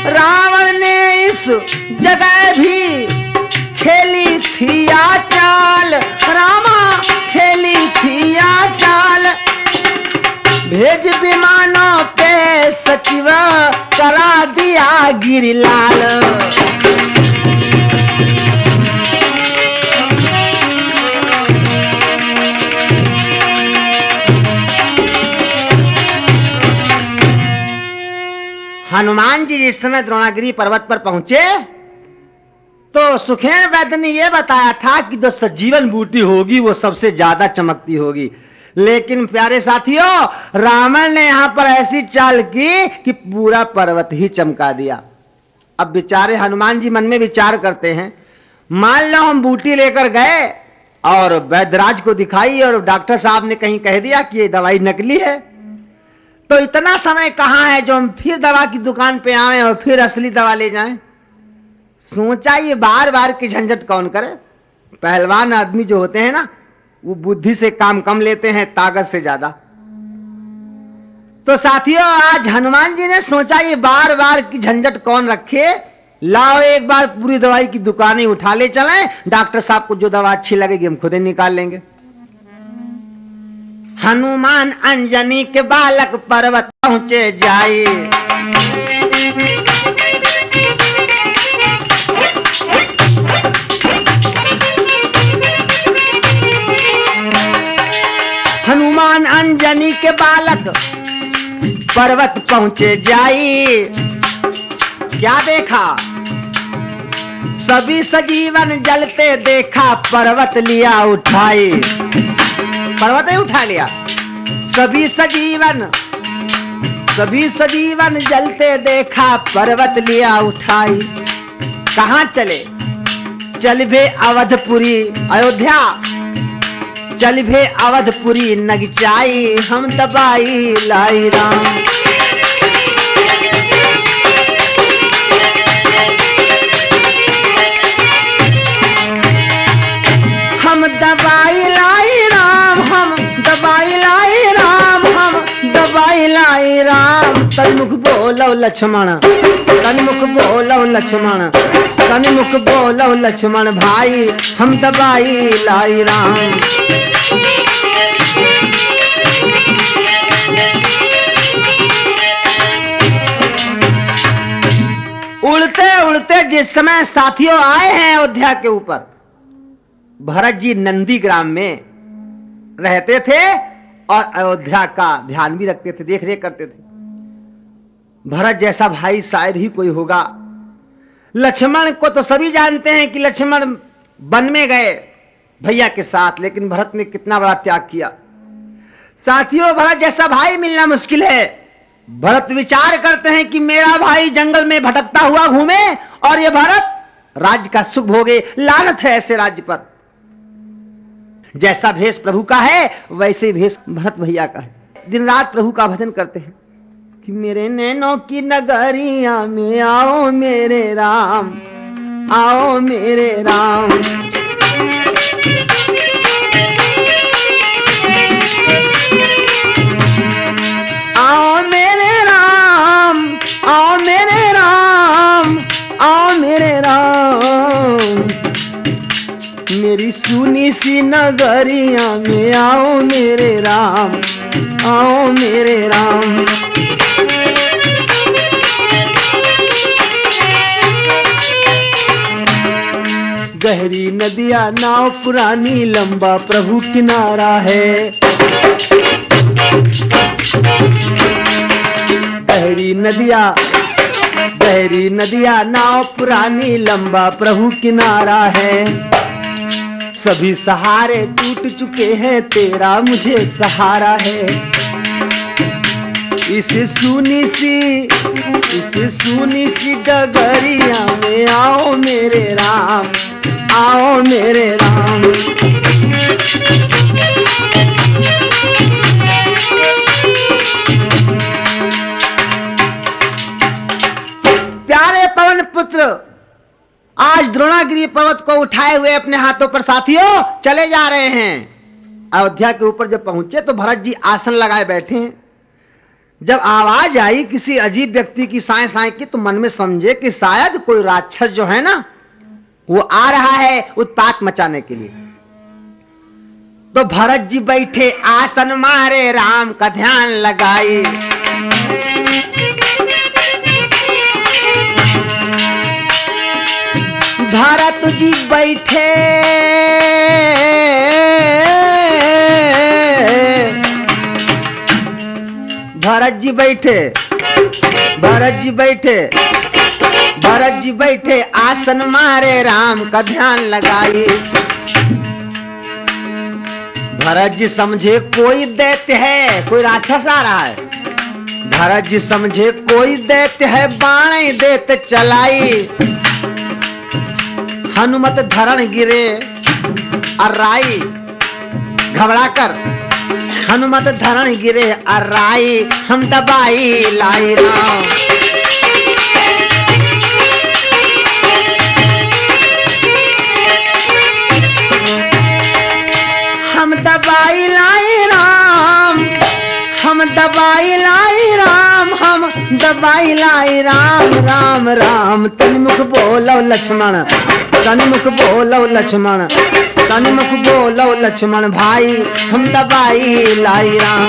रावण ने इस जगह भी खेली थी या चाल, रामा खेली थी या चाल, भेज विमानों पे सचिव करा दिया गिरिलाल। हनुमान जी जिस समय द्रोणागिरी पर्वत पर पहुंचे तो सुखेन वैद्य ने यह बताया था कि जो सजीवन बूटी होगी वो सबसे ज्यादा चमकती होगी, लेकिन प्यारे साथियों रावण ने यहां पर ऐसी चाल की कि पूरा पर्वत ही चमका दिया। अब बेचारे हनुमान जी मन में विचार करते हैं, मान लो हम बूटी लेकर गए और वैद्यराज को दिखाई और डॉक्टर साहब ने कहीं कह दिया कि ये दवाई नकली है, तो इतना समय कहां है जो हम फिर दवा की दुकान पे आए और फिर असली दवा ले जाएं। सोचा ये बार बार की झंझट कौन करे। पहलवान आदमी जो होते हैं ना वो बुद्धि से काम कम लेते हैं, ताकत से ज्यादा। तो साथियों आज हनुमान जी ने सोचा ये बार बार की झंझट कौन रखे, लाओ एक बार पूरी दवाई की दुकानें उठा ले चलें, डॉक्टर साहब को जो दवा अच्छी लगेगी हम खुद ही निकाल लेंगे। हनुमान अंजनी के बालक पर्वत पहुंचे जाए, हनुमान अंजनी के बालक पर्वत पहुंचे जाई। क्या देखा, सभी सजीवन जलते देखा, पर्वत लिया उठाई, पर्वत ही उठा लिया। सभी सजीवन जलते देखा, पर्वत लिया उठाई। कहां चले, चल भे अवधपुरी अयोध्या, चल भे अवधपुरी नगचाई, हम दबाई लाई राम। हम दबाई लाई राम, हम दबाई लाई राम, हम दबाई लाई राम। तन्मुख बोलो लक्ष्मण, तन्मुख बोलो लक्ष्मण, तन्मुख बोलो लक्ष्मण भाई, हम दबाई लाई राम। उड़ते उड़ते जिस समय साथियों आए हैं अयोध्या के ऊपर, भरत जी नंदी ग्राम में रहते थे और अयोध्या का ध्यान भी रखते थे, देख रेख करते थे। भरत जैसा भाई शायद ही कोई होगा। लक्ष्मण को तो सभी जानते हैं कि लक्ष्मण वन में गए भैया के साथ, लेकिन भरत ने कितना बड़ा त्याग किया। साथियों भरत जैसा भाई मिलना मुश्किल है। भरत विचार करते हैं कि मेरा भाई जंगल में भटकता हुआ घूमे और ये भरत राज्य का सुख भोगे, लानत है ऐसे राज्य पर। जैसा भेष प्रभु का है वैसे भेष भरत भैया का है। दिन रात प्रभु का भजन करते हैं कि मेरे नैनों की नगरिया में आओ मेरे राम, आओ मेरे राम। आओ मेरे राम, आओ मेरे राम, आओ मेरे राम। मेरी सुनी सी नगरिया में आओ मेरे राम, आओ मेरे राम। गहरी नदिया नाव पुरानी, लंबा प्रभु किनारा है। गहरी नदिया नाव पुरानी, लंबा प्रभु किनारा है। सभी सहारे टूट चुके हैं, तेरा मुझे सहारा है। इस सूनी सी डगरिया में आओ मेरे राम, आओ मेरे राम। प्यारे पवन पुत्र, आज द्रोणागिरी पर्वत को उठाए हुए अपने हाथों पर साथियों चले जा रहे हैं। अयोध्या के ऊपर जब पहुंचे तो भरत जी आसन लगाए बैठे हैं। जब आवाज आई किसी अजीब व्यक्ति की साए साए की, तो मन में समझे कि शायद कोई राक्षस जो है ना वो आ रहा है उत्पात मचाने के लिए। तो भरत जी बैठे आसन मारे, राम का ध्यान लगाई। भरत जी बैठे भरत जी बैठे आसन मारे, राम का ध्यान लगाए। भरत जी समझे कोई दैत्य है, कोई राक्षस आ रहा है। भरत जी समझे कोई दैत्य है, बाण दैत्य चलाई। हनुमत धरण गिरे अर्राई, घबराकर हनुमत धरण गिरे अर्राई। हम दबाई लाई राम, हम दबाई लाई राम, हम दबाई लाई राम, हम दबाई लाई राम। राम राम तन्मुख बोलो लक्ष्मण, तन्मुख बोलो लक्ष्मण, तन्मुख बोलो लक्ष्मण भाई, हम दबाई लाई राम।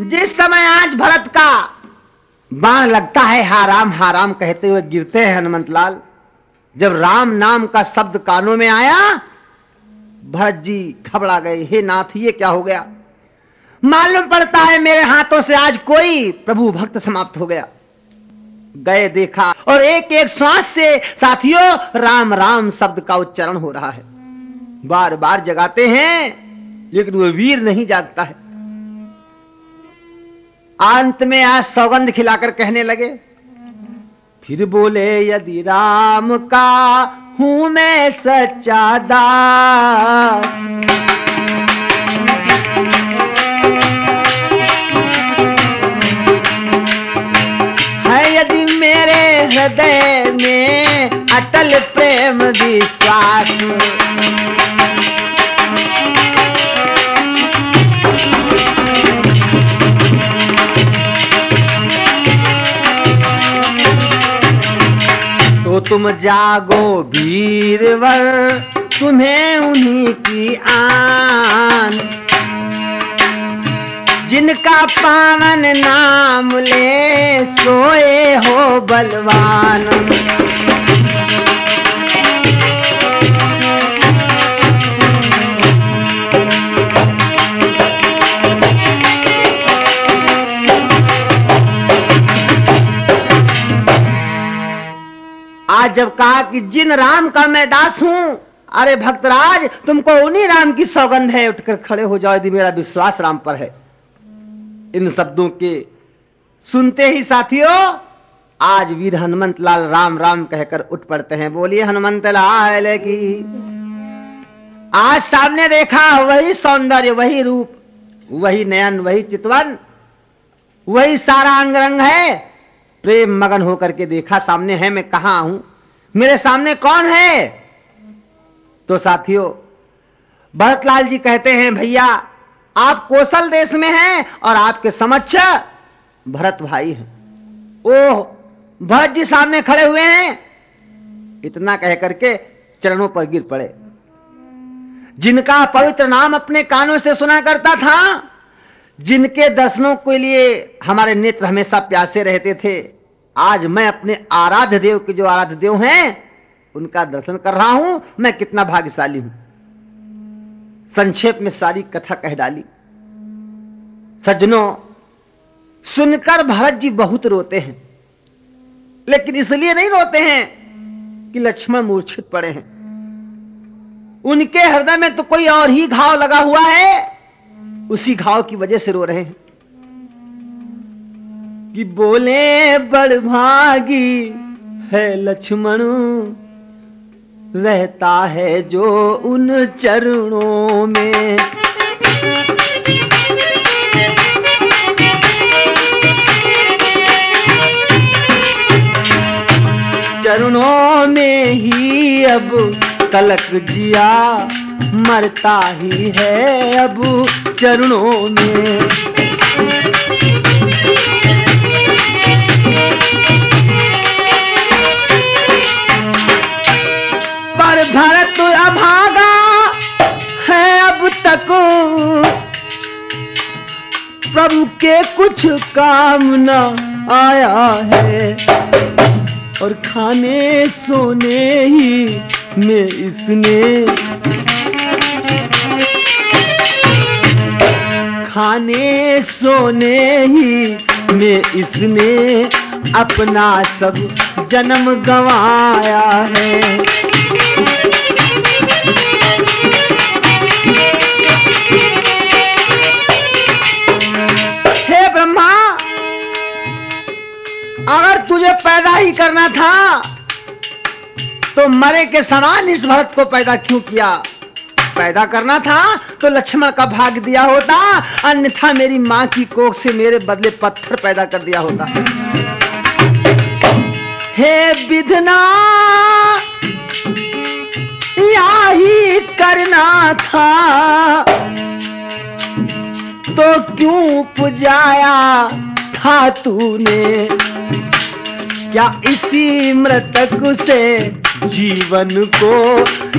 जिस समय आज भरत का बाण लगता है, हा राम कहते हुए गिरते हैं हनुमंत लाल। जब राम नाम का शब्द कानों में आया, भरत जी घबरा गए। हे नाथ, ये क्या हो गया? मालूम पड़ता है मेरे हाथों से आज कोई प्रभु भक्त समाप्त हो गया। गए देखा और एक एक श्वास से साथियों राम राम शब्द का उच्चारण हो रहा है। बार बार जगाते हैं लेकिन वो वीर नहीं जागता है। अंत में आज सौगंध खिलाकर कहने लगे, फिर बोले यदि राम का हूं मैं सच्चा दास, है यदि मेरे हृदय में अटल प्रेम विश्वास, तो तुम जागो वीरवर, तुम्हें उन्हीं की आन, जिनका पावन नाम ले सोए हो बलवान। आज जब कहा कि जिन राम का मैं दास हूं, अरे भक्तराज तुमको उन्हीं राम की सौगंध है, उठकर खड़े हो जाओ यदि मेरा विश्वास राम पर है। इन शब्दों के सुनते ही साथियों आज वीर हनुमंत लाल राम राम कहकर उठ पड़ते हैं। बोलिए हनुमंत लाल की। आज सामने देखा वही सौंदर्य, वही रूप, वही नयन, वही चितवन, वही सारा अंग रंग है। प्रेम मगन होकर के देखा सामने है, मैं कहां हूं, मेरे सामने कौन है? तो साथियों भरतलाल जी कहते हैं, भैया आप कौशल देश में हैं और आपके समक्ष भरत भाई हैं। ओह, भरत जी सामने खड़े हुए हैं। इतना कह करके चरणों पर गिर पड़े। जिनका पवित्र नाम अपने कानों से सुना करता था, जिनके दर्शनों के लिए हमारे नेत्र हमेशा प्यासे रहते थे, आज मैं अपने आराध्य देव के जो आराध्य देव हैं उनका दर्शन कर रहा हूं। मैं कितना भाग्यशाली हूं। संक्षेप में सारी कथा कह डाली। सज्जनों, सुनकर भरत जी बहुत रोते हैं, लेकिन इसलिए नहीं रोते हैं कि लक्ष्मण मूर्छित पड़े हैं। उनके हृदय में तो कोई और ही घाव लगा हुआ है, उसी घाव की वजह से रो रहे हैं कि बोले बड़भागी है लक्ष्मण, रहता है जो उन चरणों में। चरणों में ही अब तलक जिया, मरता ही है अब चरणों में। पर भरत अभागा है अब तक, प्रभु के कुछ काम न आया है, और खाने सोने ही में इसने, खाने सोने ही में इसने अपना सब जन्म गंवाया है। हे ब्रह्मा, अगर तुझे पैदा ही करना था तो मरे के समान इस भरत को पैदा क्यों किया? पैदा करना था तो लक्ष्मण का भाग दिया होता, अन्यथा मेरी मां की कोख से मेरे बदले पत्थर पैदा कर दिया होता। हे विधना, यही करना था तो क्यों पुजाया था तूने? क्या इसी मृतक से जीवन को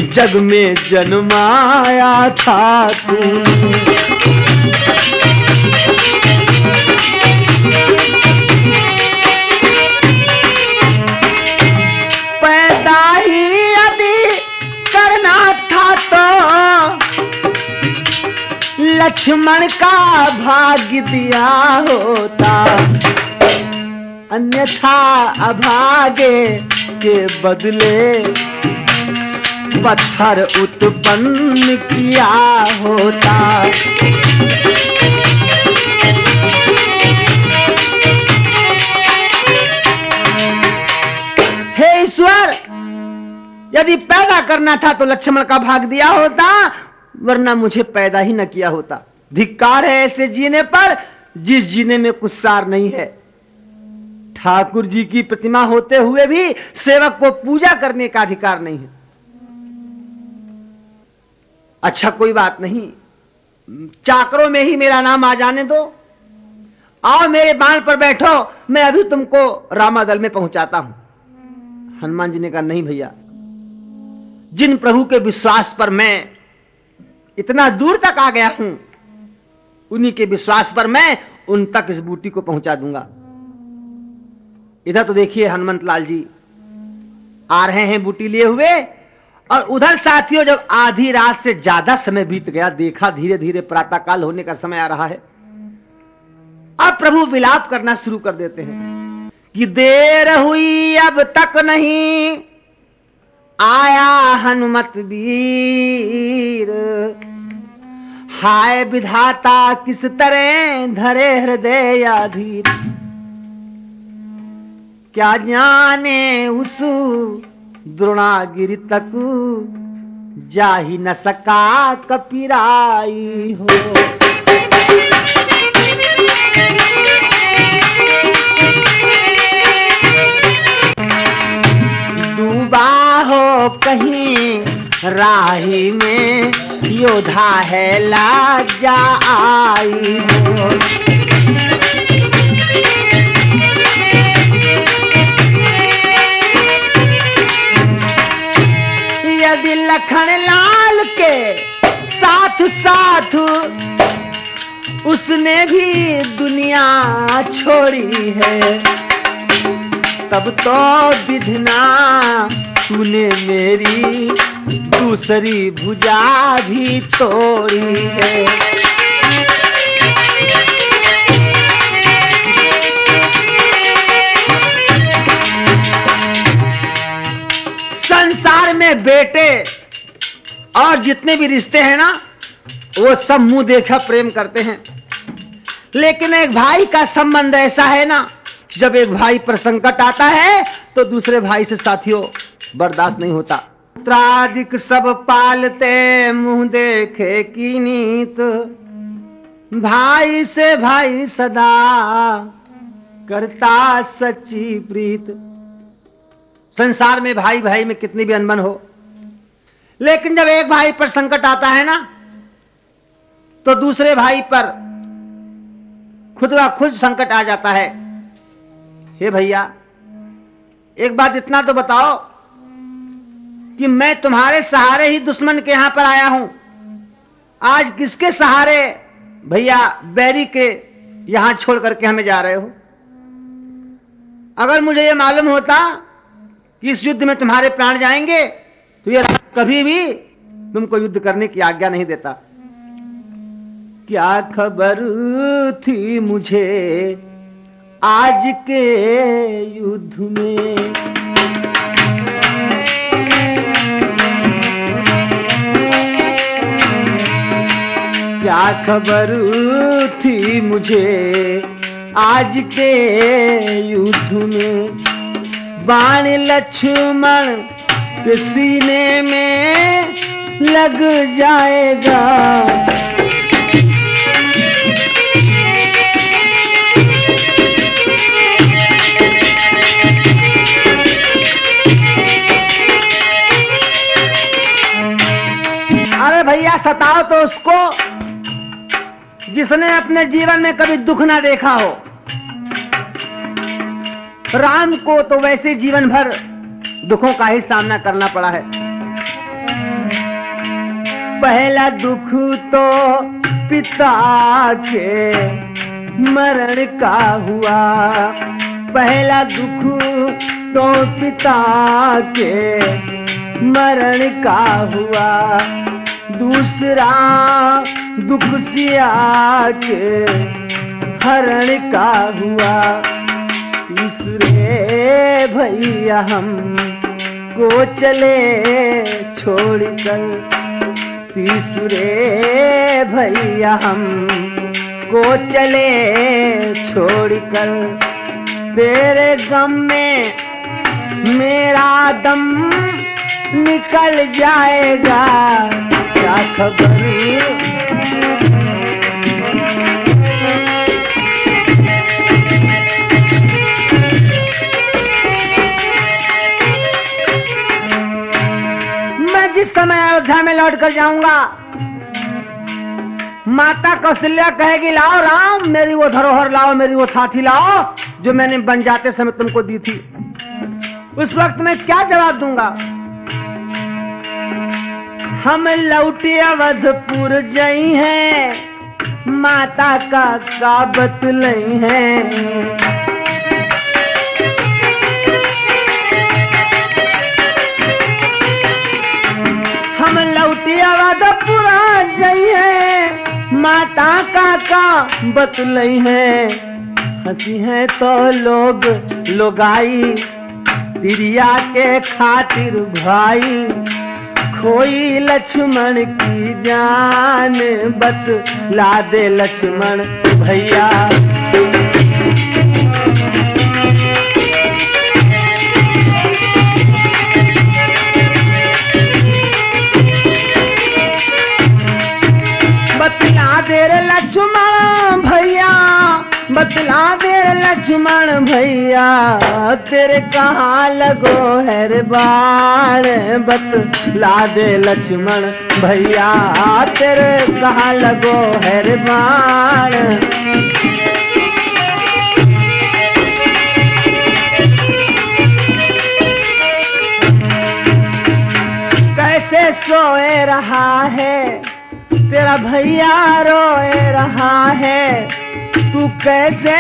जग में जन्माया था तूने? पैदा ही यदि करना था तो लक्ष्मण का भाग्य दिया होता, अन्यथा अभागे के बदले पत्थर उत्पन्न किया होता। हे ईश्वर, यदि पैदा करना था तो लक्ष्मण का भाग दिया होता, वरना मुझे पैदा ही न किया होता। धिक्कार है ऐसे जीने पर जिस जीने में कुछ सार नहीं है। ठाकुर जी की प्रतिमा होते हुए भी सेवक को पूजा करने का अधिकार नहीं है। अच्छा, कोई बात नहीं, चाकरों में ही मेरा नाम आ जाने दो, आओ मेरे बाण पर बैठो, मैं अभी तुमको रामादल में पहुंचाता हूं। हनुमान जी ने कहा, नहीं भैया, जिन प्रभु के विश्वास पर मैं इतना दूर तक आ गया हूं, उन्हीं के विश्वास पर मैं उन तक इस बूटी को पहुंचा दूंगा। इधर तो देखिए हनुमंत लाल जी आ रहे हैं बूटी लिए हुए, और उधर साथियों जब आधी रात से ज्यादा समय बीत गया, देखा धीरे धीरे प्रातः काल होने का समय आ रहा है। अब प्रभु विलाप करना शुरू कर देते हैं कि देर हुई अब तक नहीं आया हनुमत वीर, हाय विधाता किस तरह धरे हृदय अधीर। क्या जाने उस द्रोणागिरि तक जा ही न सका कपिराई हो। डूबा हो कहीं राही में योद्धा है लाजा आई हो। यदि लखन लाल के साथ साथ उसने भी दुनिया छोड़ी है, तब तो विधना तूने मेरी दूसरी भुजा भी तोड़ी है। संसार में बेटे और जितने भी रिश्ते हैं ना, वो सब मुंह देखा प्रेम करते हैं, लेकिन एक भाई का संबंध ऐसा है ना, जब एक भाई पर संकट आता है तो दूसरे भाई से साथियों बर्दाश्त नहीं होता। त्रादिक सब पालते मुंह देखे की नीत, भाई से भाई सदा करता सच्ची प्रीत। संसार में भाई भाई में कितनी भी अनबन हो, लेकिन जब एक भाई पर संकट आता है ना, तो दूसरे भाई पर खुद का खुद संकट आ जाता है। हे भैया, एक बात इतना तो बताओ कि मैं तुम्हारे सहारे ही दुश्मन के यहां पर आया हूं, आज किसके सहारे भैया बैरी के यहां छोड़ करके हमें जा रहे हो? अगर मुझे यह मालूम होता कि इस युद्ध में तुम्हारे प्राण जाएंगे तो ये कभी भी तुमको युद्ध करने की आज्ञा नहीं देता। क्या खबर थी मुझे आज के युद्ध में, क्या खबर थी मुझे आज के युद्ध में, बाण लक्ष्मण के सीने में लग जाएगा। अरे भैया, सताओ तो उसको जिसने अपने जीवन में कभी दुख ना देखा हो। राम को तो वैसे जीवन भर दुखों का ही सामना करना पड़ा है। पहला दुख तो पिता के मरण का हुआ, पहला दुख तो पिता के मरण का हुआ, दूसरा दुख सिया के हरण का हुआ, तीसरे भैया हम को चले छोड़कर, तीसरे भैया हम को चले छोड़कर, तेरे गम में मेरा दम निकल जाएगा। क्या खबर मैं जिस समय अयोध्या में लौट कर जाऊंगा, माता कौशल्या कहेगी लाओ राम मेरी वो धरोहर लाओ, मेरी वो साथी लाओ जो मैंने बन जाते समय तुमको दी थी। उस वक्त मैं क्या जवाब दूंगा? हम लौटे अवधपुर जई हैं, माता का बतलई हैं। हम लौटे अवधपुर जई हैं, माता का बतलई हैं। हंसी है तो लोग लोगाई, प्रिया के खातिर भाई, खोई लक्ष्मण की जान बतला दे लक्ष्मण भैया। बतला दे लक्ष्मण भैया, बतला दे लक्ष्मण भैया, तेरे कहाँ लगो है रे बाण, बतला दे लक्ष्मण भैया, तेरे कहाँ लगो है रे बाण। कैसे सोए रहा है तेरा भैया, रोए रहा है, तू कैसे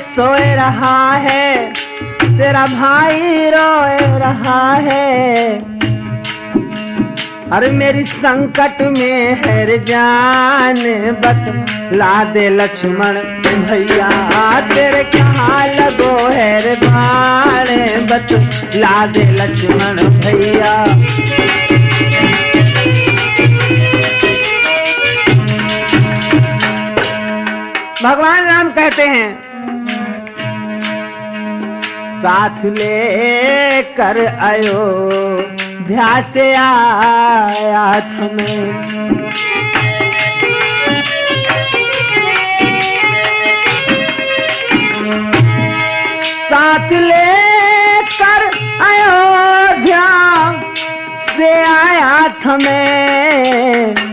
सोए रहा है, तेरा भाई रोए रहा है। अरे मेरी संकट में है रे जान, बतला दे लक्ष्मण भैया, तेरे कहाँ लगो है रे बाण, बतला दे लक्ष्मण भैया। भगवान राम कहते हैं, साथ ले कर अयोध्या से आया तुम्हें, साथ ले कर अयोध्या से आया तुम्हें,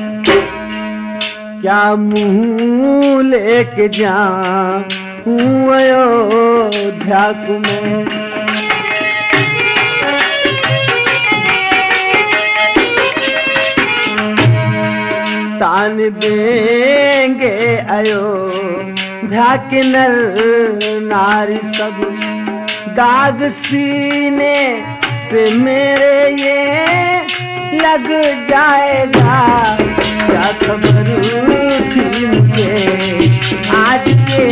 क्या मुंह लेके जाऊं अयोध्या को मैं। तान देंगे अयोध्या के नर नारी सब, दाग सीने पे मेरे ये लग जाएगा। क्या खबर थी मुझे आज के,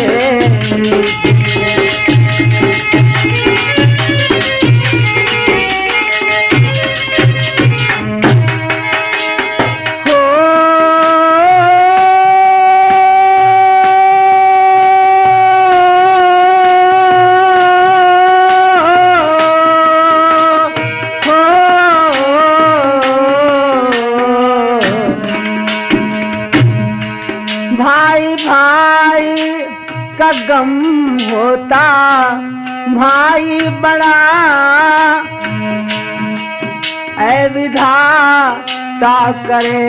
भाई भाई का गम होता, भाई बड़ा ऐ विधाता करे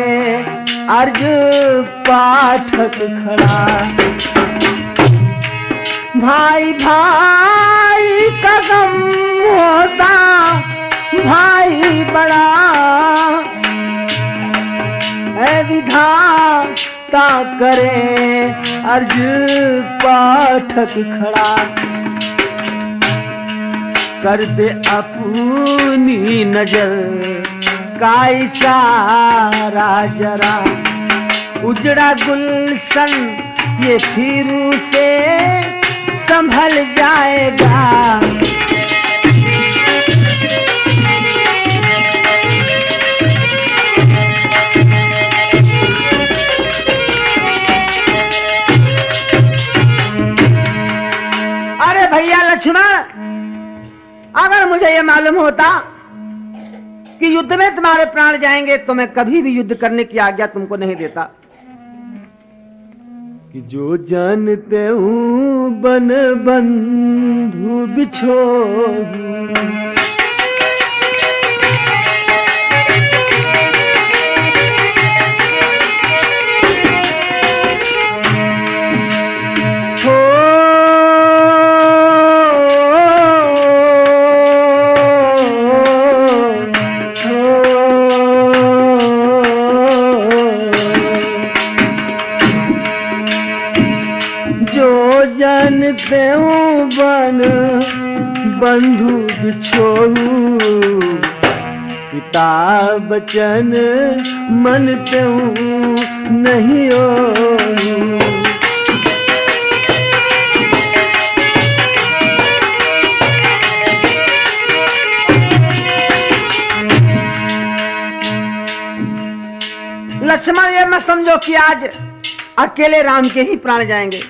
अर्ज पाठक खड़ा। भाई भाई का गम होता, भाई बड़ा ऐ विधाता करे अर्ज पाठक खड़ा। कर दे अपनी नजर का इशारा जरा, उजड़ा गुलशन ये फिर से संभल जाएगा। भैया लक्ष्मण, अगर मुझे ये मालूम होता कि युद्ध में तुम्हारे प्राण जाएंगे तो मैं कभी भी युद्ध करने की आज्ञा तुमको नहीं देता। कि जो जानते हूं बन बंधु बिछोही, जानते हूँ बन बंधु बिछोहू, पिता बचन मनते हूँ नहीं ओहू। लक्ष्मण ये मत समझो कि आज अकेले राम के ही प्राण जाएंगे।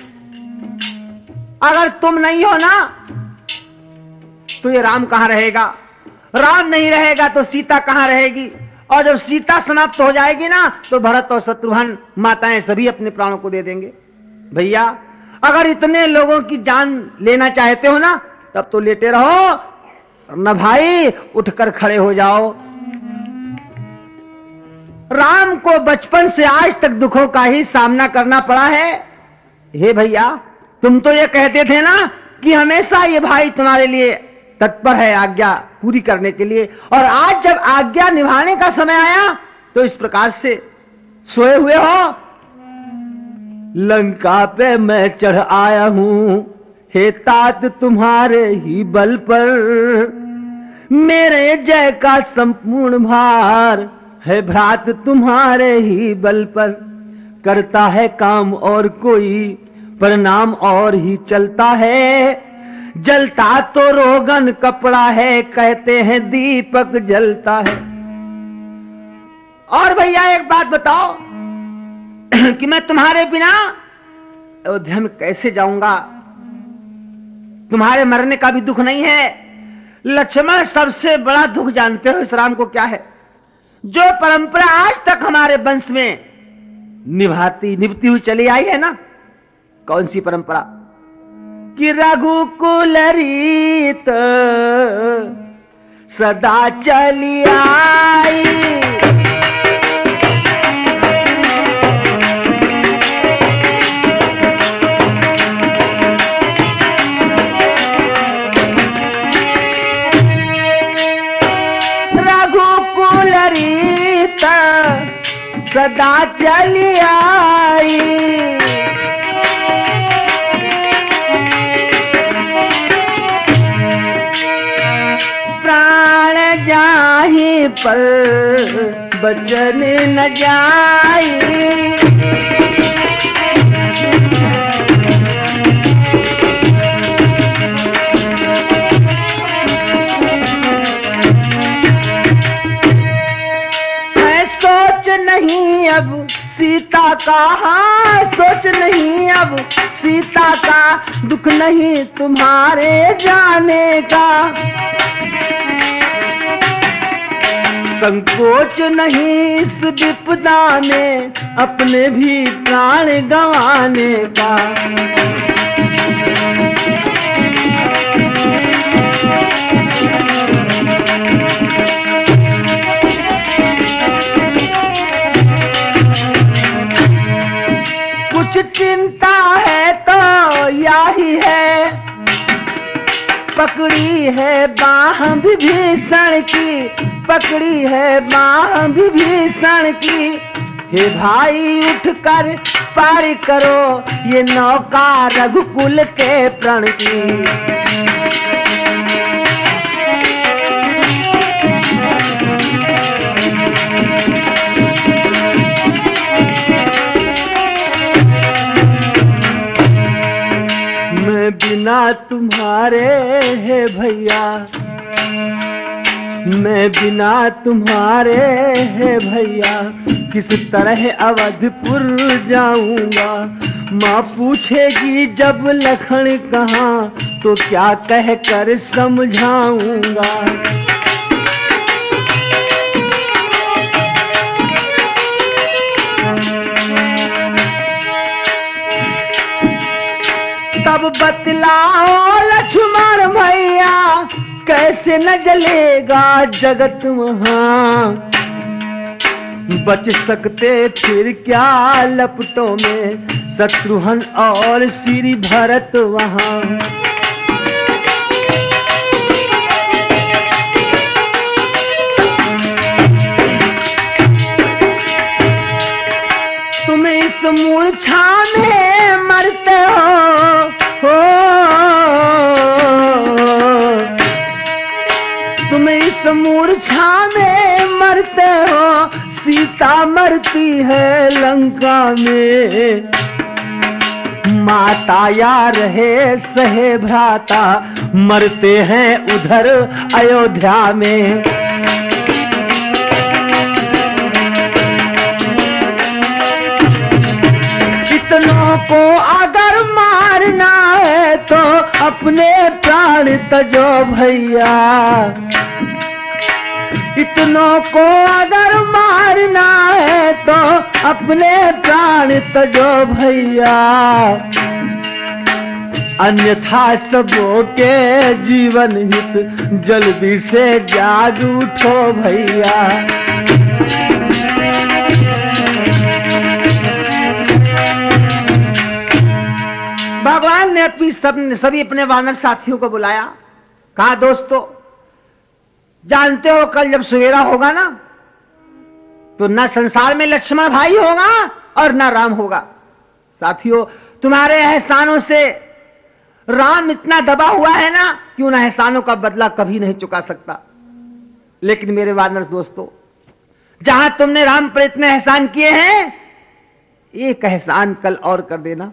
अगर तुम नहीं हो ना तो ये राम कहां रहेगा, राम नहीं रहेगा तो सीता कहां रहेगी, और जब सीता समाप्त हो जाएगी ना तो भरत और शत्रुघ्न माताएं सभी अपने प्राणों को दे देंगे। भैया अगर इतने लोगों की जान लेना चाहते हो ना तब तो लेटे रहो, न भाई उठकर खड़े हो जाओ। राम को बचपन से आज तक दुखों का ही सामना करना पड़ा है। हे भैया तुम तो ये कहते थे ना कि हमेशा ये भाई तुम्हारे लिए तत्पर है आज्ञा पूरी करने के लिए, और आज जब आज्ञा निभाने का समय आया तो इस प्रकार से सोए हुए हो। लंका पे मैं चढ़ आया हूं, हे तात तुम्हारे ही बल पर, मेरे जय का संपूर्ण भार है भ्रात तुम्हारे ही बल पर। करता है काम और कोई परिणाम और ही चलता है, जलता तो रोगन कपड़ा है, कहते हैं दीपक जलता है। और भैया एक बात बताओ कि मैं तुम्हारे बिना अयोध्या में कैसे जाऊंगा? तुम्हारे मरने का भी दुख नहीं है। लक्ष्मण सबसे बड़ा दुख जानते हो इस राम को क्या है? जो परंपरा आज तक हमारे वंश में निभती हुई चली आई है ना, कौन सी परंपरा? कि रघुकुल रीत सदा चली आई, रघुकुल रीत सदा चली आई, प्राण जाहि पर बचन न जाई, सोच नहीं अब सीता का, हाँ सोच नहीं अब सीता का, दुख नहीं तुम्हारे जाने का, संकोच नहीं इस विपदा में अपने भी प्राण गंवाने का। कुछ चिंता है तो यही है, पकड़ी है बाह विभीषण की, पकड़ी है बाह विभीषण की, हे भाई उठकर पार करो ये नौका रघुकुल के प्रण की। बिना तुम्हारे है भैया, मैं बिना तुम्हारे है भैया, किस तरह अवधपुर जाऊंगा। माँ पूछेगी जब लखन कहाँ, तो क्या कह कर समझाऊंगा। तब बतलाओ लक्ष्मण भैया, कैसे न जलेगा जगत वहां, बच सकते फिर क्या लपटों में शत्रुघ्न और श्री भरत वहां। तुम इस मूर्छा में मरते हो, तुम इस मूर्छा में मरते हो, सीता मरती है लंका में। माता या रहे सहे भ्राता, मरते हैं उधर अयोध्या में। इतनों को अगर मारना है तो अपने प्राण तजो भैया, इतनों को अगर मारना है तो अपने प्राण तजो भैया, अन्यथा सबों के जीवन हित जल्दी से जाग उठो भैया। भगवान ने सभी अपने वानर साथियों को बुलाया, कहा दोस्तों जानते हो कल जब सवेरा होगा ना, तो न संसार में लक्ष्मण भाई होगा और न राम होगा। साथियों, तुम्हारे एहसानों से राम इतना दबा हुआ है ना कि उन एहसानों का बदला कभी नहीं चुका सकता। लेकिन मेरे वानर दोस्तों, जहां तुमने राम पर इतने एहसान किए हैं, एक एहसान कल और कर देना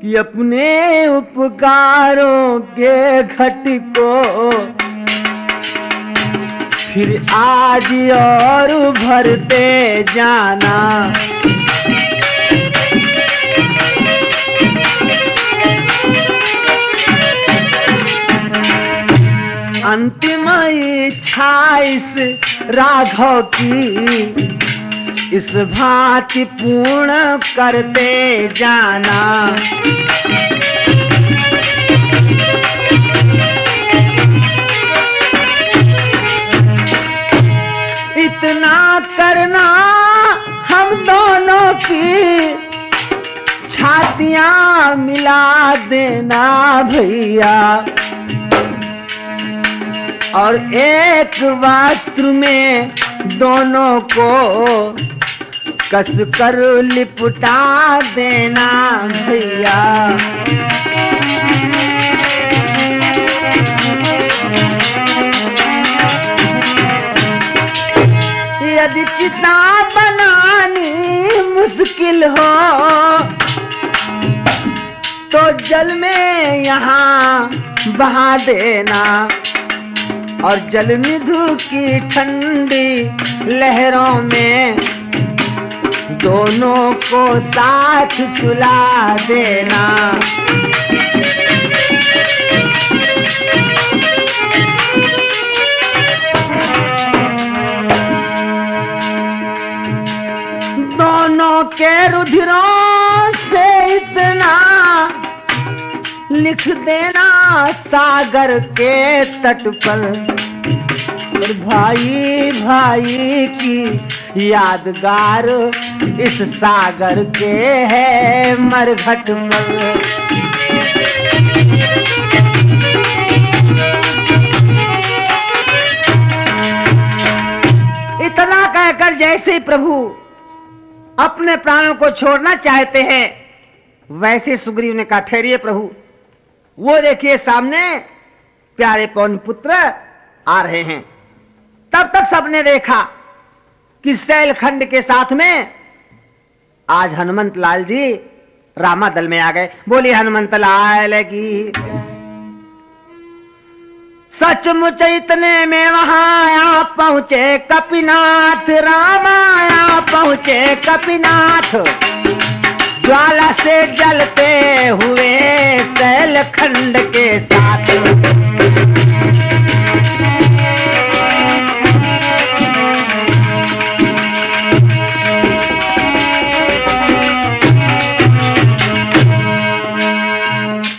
कि अपने उपकारों के घट को फिर आज और भरते जाना। अंतिम इच्छा इस राघव की इस भांति पूर्ण करते जाना। इतना करना हम दोनों की छातियां मिला देना भैया, और एक वस्त्र में दोनों को कस कर लिपटा देना भैया। यदि चिता बनानी मुश्किल हो तो जल में यहाँ बहा देना, और जल निधु की ठंडी लहरों में दोनों को साथ सुला देना। दोनों के रुधिरों से इतना लिख देना सागर के तट पर, और भाई भाई की यादगार इस सागर के है मरघट पर। इतना कहकर जैसे ही प्रभु अपने प्राणों को छोड़ना चाहते हैं, वैसे सुग्रीव ने कहा, ठहरिए प्रभु, वो देखिए सामने प्यारे पवन पुत्र आ रहे हैं। तब तक सबने देखा कि शैलखंड के साथ में आज हनुमंत लाल जी रामा दल में आ गए। बोली हनुमंत लाल की। सचमुच इतने में वहां आ पहुंचे कपिनाथ, रामाया पहुंचे कपिनाथ, ज्वाला से जलते हुए शैलखंड के साथ।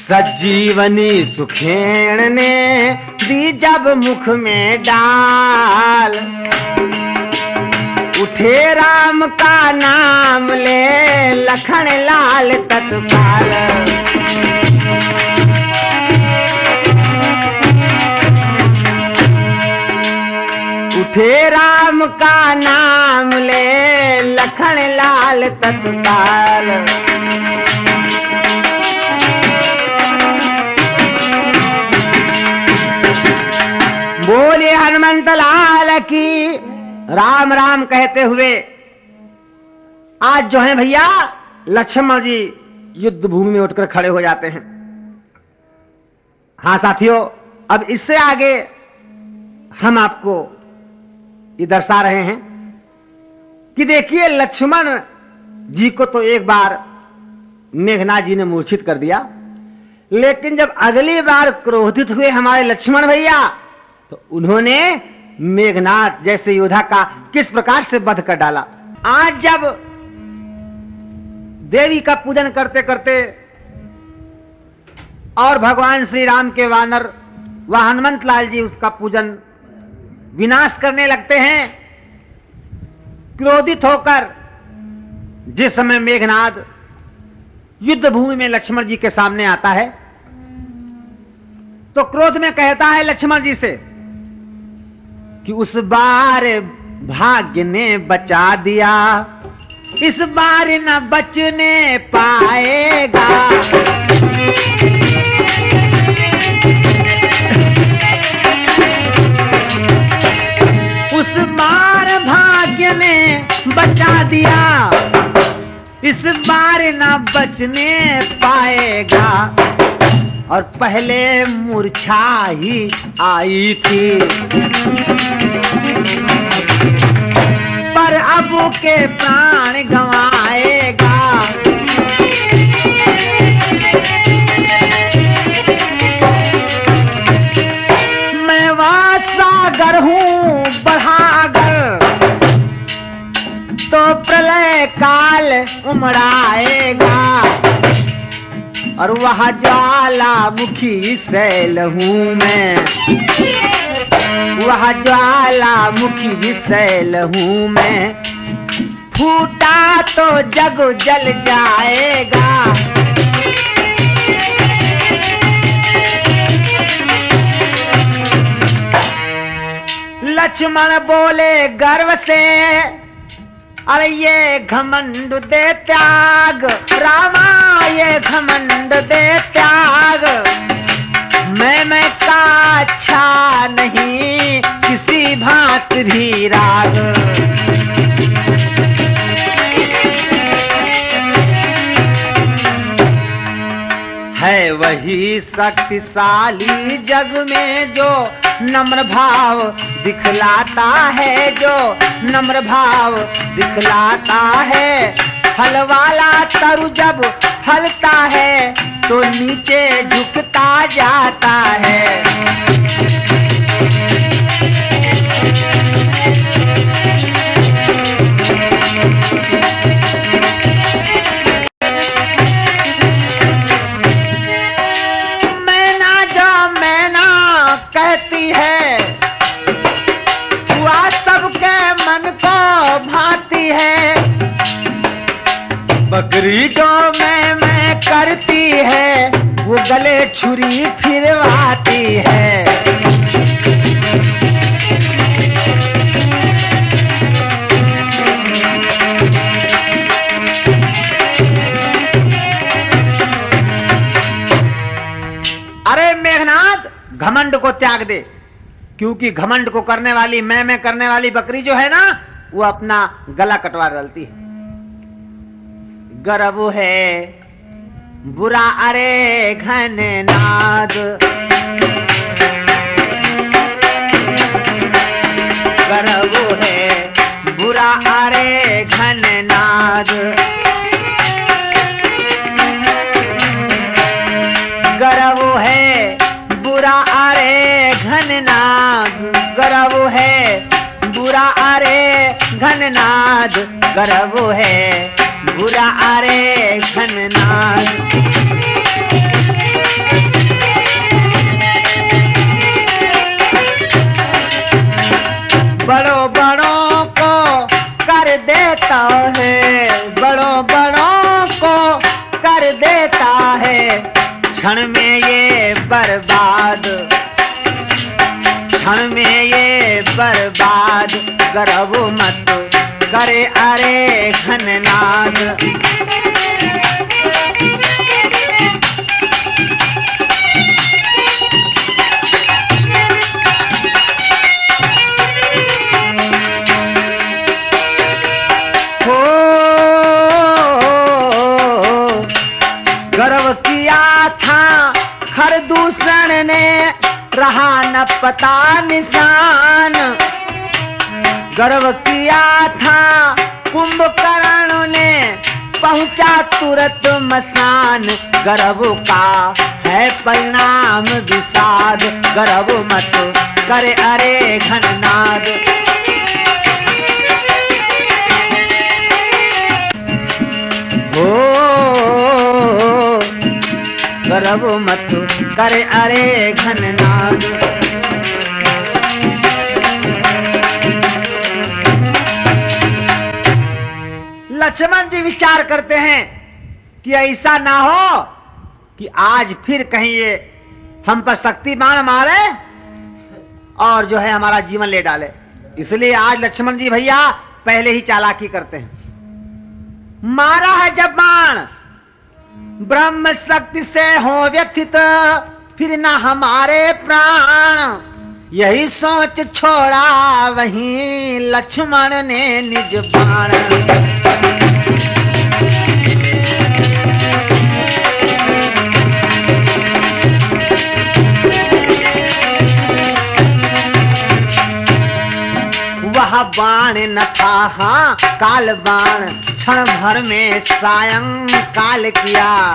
सजीवनी सुखेण ने दी जब मुख में डाल, उठे राम का नाम ले लखन लाल तत्काल। उठे राम का नाम ले लखन लाल तत्काल। बोले हनुमंत लाल की। राम राम कहते हुए आज जो है भैया लक्ष्मण जी युद्ध भूमि में उठकर खड़े हो जाते हैं। हाँ साथियों, अब इससे आगे हम आपको ये दर्शा रहे हैं कि देखिए लक्ष्मण जी को तो एक बार मेघनाथ जी ने मूर्छित कर दिया, लेकिन जब अगली बार क्रोधित हुए हमारे लक्ष्मण भैया तो उन्होंने मेघनाथ जैसे योद्धा का किस प्रकार से वध कर डाला। आज जब देवी का पूजन करते करते और भगवान श्री राम के वानर व हनुमंत लाल जी उसका पूजन विनाश करने लगते हैं, क्रोधित होकर जिस समय मेघनाथ युद्ध भूमि में लक्ष्मण जी के सामने आता है तो क्रोध में कहता है लक्ष्मण जी से कि उस बार भाग्य ने बचा दिया, इस बार न बचने पाएगा। उस बार भाग्य ने बचा दिया, इस बार न बचने पाएगा। और पहले मूर्छा ही आई थी, पर अब के प्राण गंवाएगा। मैं वह सागर हूँ बढ़ागर, तो प्रलय काल उमड़ाएगा। और वह ज्वालामुखी शैल हूँ मैं, वह ज्वालामुखी शैल हूँ मैं। फूटा तो जग जल जाएगा। लक्ष्मण बोले गर्व से, अरे ये घमंड दे त्याग, रामा ये घमंड दे त्याग। मैं का अच्छा नहीं किसी भांत भी राग। है वही शक्तिशाली जग में जो नम्र भाव दिखलाता है, जो नम्र भाव दिखलाता है। फल वाला तरु जब फलता है तो नीचे झुकता जाता है। कहती है वह सबके मन को भाती है। बकरी जो मैं करती है वो गले छुरी फिरवाती है। अरे मेघनाथ घमंड को त्याग दे, क्योंकि घमंड को करने वाली मैं करने वाली बकरी जो है ना, वो अपना गला कटवा डालती है। गर्व है बुरा अरे घननाद, गर्व है बुरा अरे घननाद। गर्व है बुरा अरे घननाद, गर्व है बुरा अरे घननाद, गर्व है बुरा अरे घननाद। बड़ों बड़ों को कर देता है, बड़ों बड़ों को कर देता है। क्षण में ये बर्बाद, क्षण में ये बर्बाद। गर्व मत करे अरे घननाद। हो गर्व किया था खरदूषण ने, रहा न पता निशान। गर्व किया था कुंभकर्ण ने, पहुंचा तुरंत मसान। गर्व का है परिणाम विषाद, गर्व मत करे अरे घननाद। हो गर्व मत करे अरे घननाद। लक्ष्मण जी विचार करते हैं कि ऐसा ना हो कि आज फिर कहीं ये हम पर शक्तिमान मारे और जो है हमारा जीवन ले डाले। इसलिए आज लक्ष्मण जी भैया पहले ही चालाकी करते हैं। मारा है जब बाण ब्रह्म शक्ति से हो व्यथित, फिर ना हमारे प्राण। यही सोच छोड़ा वहीं लक्ष्मण ने निज बाण। वह बाण न था हाँ काल बाण, क्षण भर में सायंकाल किया।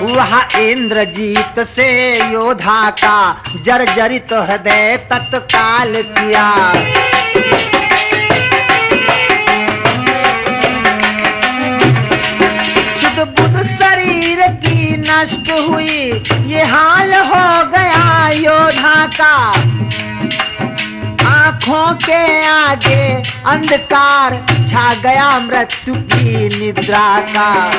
वह इंद्रजीत से योद्धा का जर्जरित हृदय तत्काल किया। शुद्ध बुद्ध शरीर की नष्ट हुई, ये हाल हो गया योद्धा का। आंखों के आगे अंधकार छा गया मृत्यु की निद्रा का।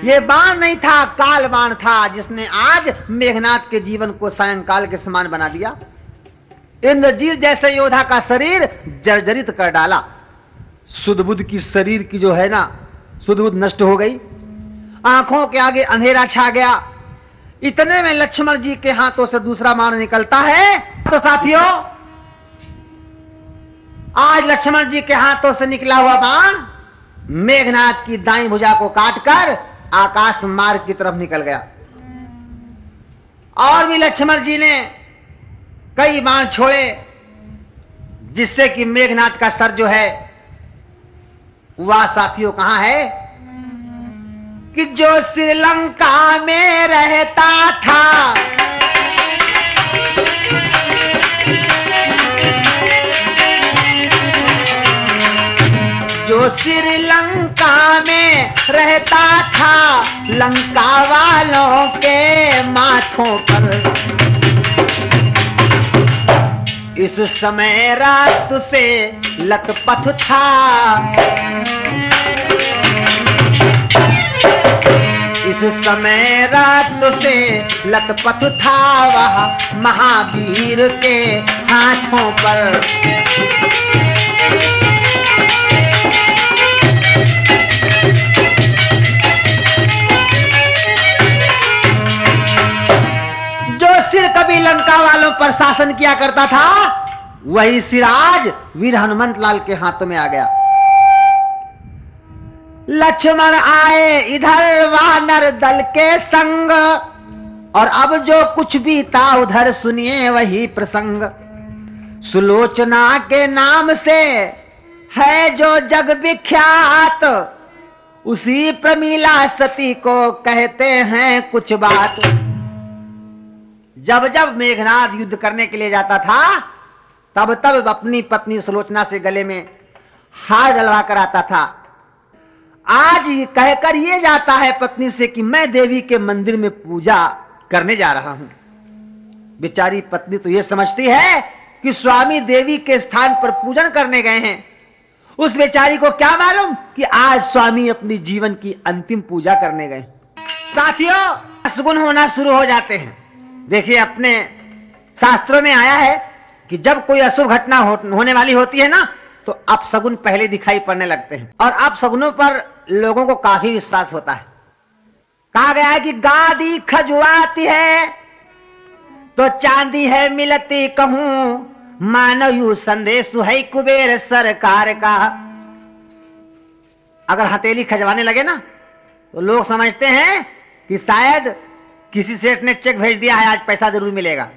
ये बाण नहीं था, काल बाण था, जिसने आज मेघनाथ के जीवन को सायंकाल के समान बना दिया। इंद्रजीत जैसे योद्धा का शरीर जर्जरित कर डाला। सुध-बुध की शरीर की जो है ना, सुध-बुध नष्ट हो गई। आंखों के आगे अंधेरा छा गया। इतने में लक्ष्मण जी के हाथों से दूसरा बाण निकलता है। तो साथियों, आज लक्ष्मण जी के हाथों से निकला हुआ बाण मेघनाथ की दाईं भुजा को काटकर आकाश मार्ग की तरफ निकल गया। और भी लक्ष्मण जी ने कई बाण छोड़े, जिससे कि मेघनाथ का सर जो है वह साथियों कहां है कि जो श्रीलंका में रहता था, जो श्रीलंका में रहता था, लंका वालों के माथों पर इस समय रात से लथपथ था। इस समय रात से लथपथ था वह महावीर के हाथों पर। कभी लंका वालों पर शासन किया करता था, वही सिराज वीर हनुमंत लाल के हाथों में आ गया। लक्ष्मण आए इधर वानर दल के संग, और अब जो कुछ भी था उधर सुनिए वही प्रसंग। सुलोचना के नाम से है जो जग विख्यात, उसी प्रमीला सती को कहते हैं कुछ बात। जब जब मेघनाथ युद्ध करने के लिए जाता था, तब तब अपनी पत्नी सुलोचना से गले में हार डलवा कर आता था। आज कहकर ये जाता है पत्नी से कि मैं देवी के मंदिर में पूजा करने जा रहा हूं। बेचारी पत्नी तो ये समझती है कि स्वामी देवी के स्थान पर पूजन करने गए हैं। उस बेचारी को क्या मालूम कि आज स्वामी अपनी जीवन की अंतिम पूजा करने गए। साथियों, सगुन होना शुरू हो जाते हैं। देखिए, अपने शास्त्रों में आया है कि जब कोई अशुभ घटना होने वाली होती है ना, तो अपशगुन पहले दिखाई पड़ने लगते हैं, और अपशगुनों पर लोगों को काफी विश्वास होता है। कहा गया है कि गादी खजुआती है तो चांदी है मिलती कहूं, मानव यू संदेश है कुबेर सरकार का। अगर हथेली खजवाने लगे ना, तो लोग समझते हैं कि शायद किसी सेठ ने चेक भेज दिया है, आज पैसा जरूर मिलेगा।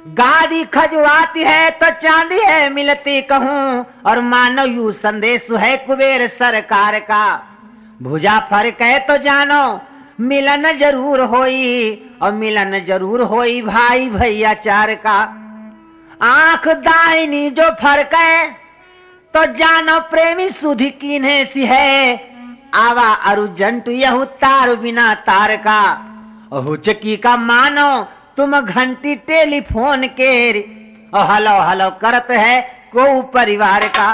गादी खजुआती है तो चांदी है मिलती कहूं, और मानो यू संदेश है कुबेर सरकार का। भुजा फर्क है तो जानो मिलन जरूर होई, और मिलन जरूर होई भाई भैया चार का। आंख दाहिनी जो फर्क है तो जानो प्रेमी सुधी कीन्हे सी है, आवा अरुजंट यहू तार बिना तार का। हुचकी का मानो तुम घंटी टेलीफोन के, और हलो हलो करत है को परिवार का।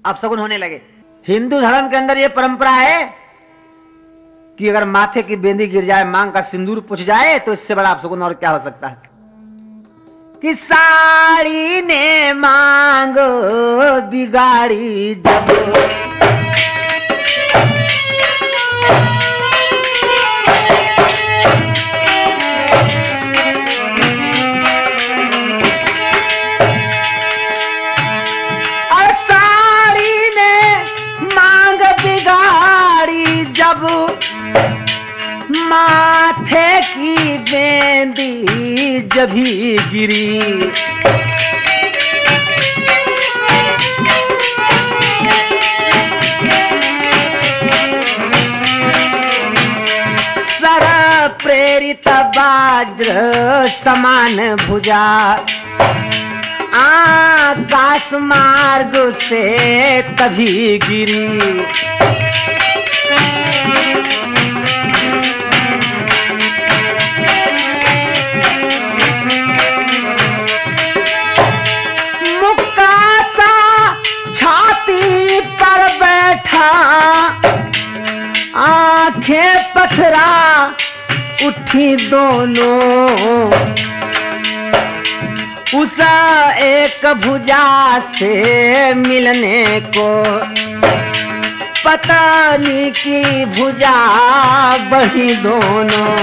अब शगुन होने लगे। हिंदू धर्म के अंदर यह परंपरा है कि अगर माथे की बेंदी गिर जाए, मांग का सिंदूर पुछ जाए, तो इससे बड़ा अपशगुन और क्या हो सकता है। कि साड़ी ने मांग बिगाड़ी जब, और साड़ी ने मांग बिगाड़ी जब, माथे की बेंदी जभी गिरी। सर प्रेरित वज्र समान भुजा, आकाश मार्ग से तभी गिरी। आंखें पथरा उठी दोनों, उस एक भुजा से मिलने को, पत्नी की भुजा बढ़ी दोनों।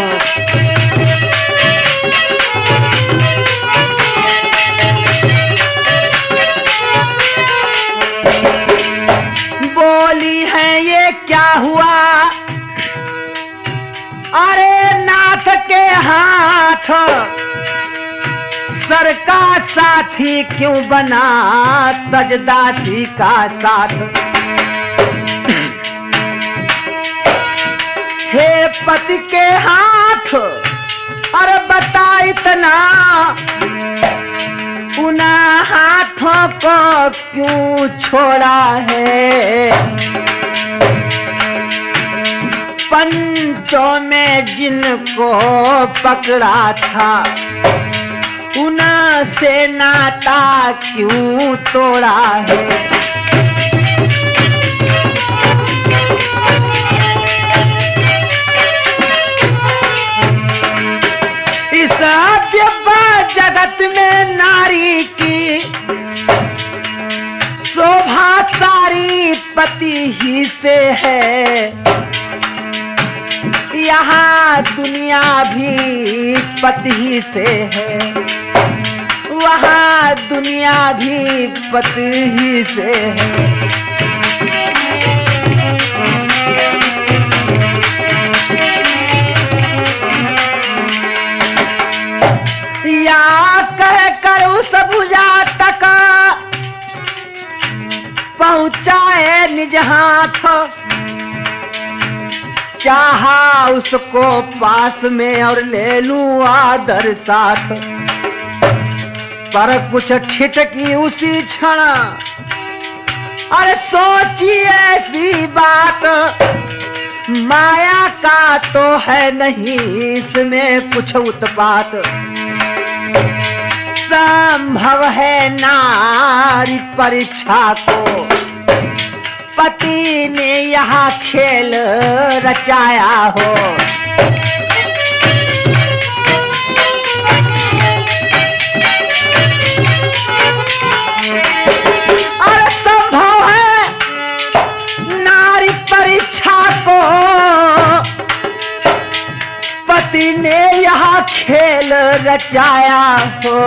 बोली है ये क्या हुआ, अरे नाथ के हाथ सर का साथी क्यों बना तजदासी का साथ। हे पति के हाथ, अरे बता इतना, उन हाथों को क्यों छोड़ा है। पंचों में जिनको पकड़ा था, उनसे नाता क्यों तोड़ा है। इस जगत में नारी की शोभा सारी पति ही से है। यहाँ दुनिया भी पति ही से है, वहाँ दुनिया भी पति ही से है। या कह कर उस भुजा तक पहुँचाए निज हाथ, चाहा उसको पास में और ले लूं आदर साथ। पर कुछ ठिठकी उसी क्षण, अरे सोची ऐसी बात, माया का तो है नहीं इसमें कुछ उत्पात। संभव है नारी परीक्षा को, पति ने यहाँ खेल रचाया हो। और संभव है नारी परीक्षा को, पति ने यहाँ खेल रचाया हो।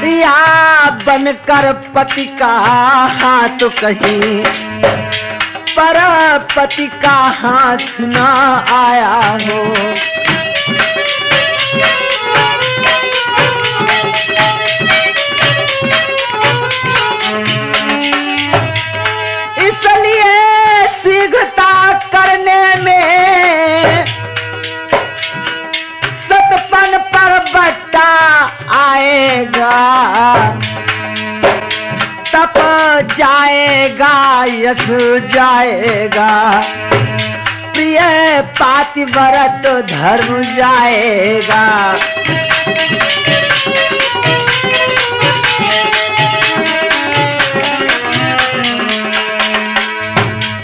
या बनकर पति का हाथ कहीं, पर पति का हाथ न आया हो। इसलिए शीघ्रता करने में सतपन पर बट्टा आएगा, तप जाएगा यश जाएगा, प्रिय पातिव्रत धर्म जाएगा।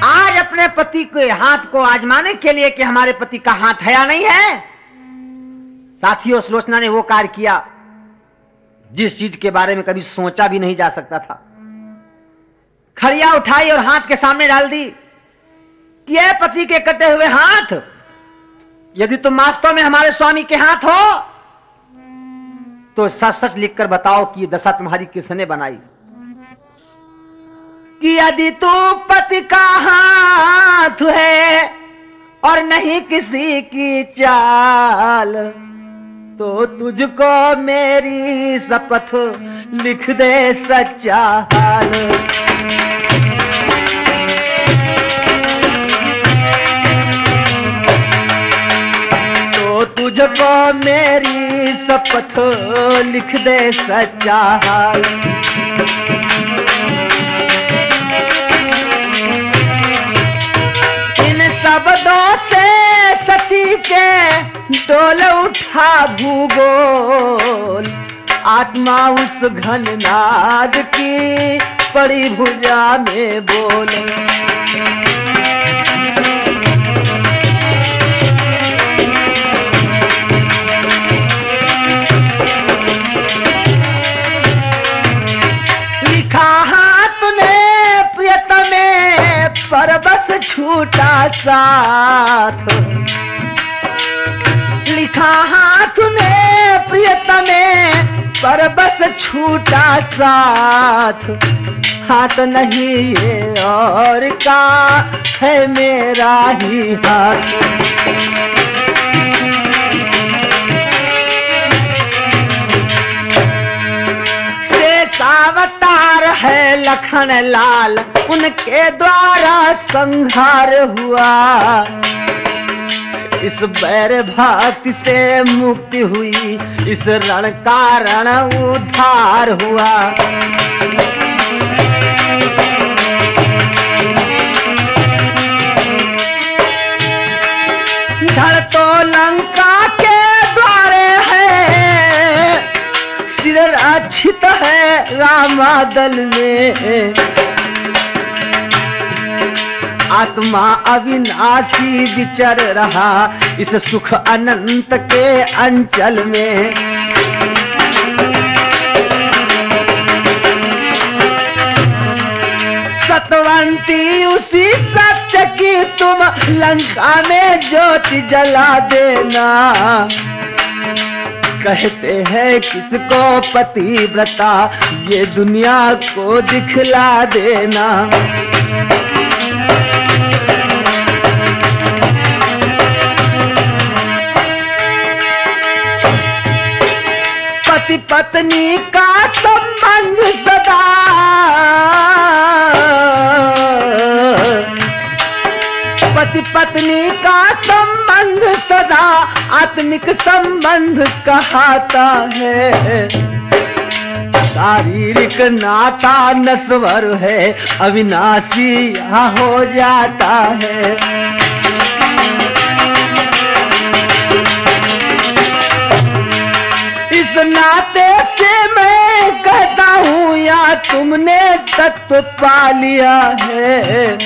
आज अपने पति के हाथ को आजमाने के लिए कि हमारे पति का हाथ है या नहीं है। साथियों, सुलोचना ने वो कार्य किया जिस चीज के बारे में कभी सोचा भी नहीं जा सकता था। खड़िया उठाई और हाथ के सामने डाल दी कि ये पति के कटे हुए हाथ, यदि तुम वास्तव में हमारे स्वामी के हाथ हो तो सच सच लिखकर बताओ कि ये दशा तुम्हारी किसने बनाई। कि यदि तू पति का हाथ है और नहीं किसी की चाल, तो तुझको मेरी शपथ लिख दे सच्चा हाल। तो तुझको मेरी शपथ लिख दे सच्चा हाल। शब्दों से सती के डोल उठा भूगोल, आत्मा उस घन नाद की पड़ी भुजा में बोले। लिखा हाथ ने प्रियतमे पर बस छूटा साथ। लिखा हाथ ने प्रियतमे पर बस छूटा साथ। हाथ नहीं ये और का है मेरा ही हाथ। अवतार है लखन लाल, उनके द्वारा संहार हुआ। इस बैर भक्ति से मुक्ति हुई, इस रण का रण उद्धार हुआ। धड़ तो लंका के द्वारे है, सिर अच्छित है रामादल में। आत्मा अविनाशी विचर रहा इस सुख अनंत के अंचल में। सतवंती उसी सत्य की तुम लंका में ज्योति जला देना। कहते हैं किसको पतिव्रता, ये दुनिया को दिखला देना। पति पत्नी का संबंध सदा, पति पत्नी का संबंध सदा आत्मिक संबंध कहता है। शारीरिक नाता नश्वर है, अविनाशी यहाँ हो जाता है। इस नाते से मैं कहता हूँ या तुमने तत्व पा लिया है,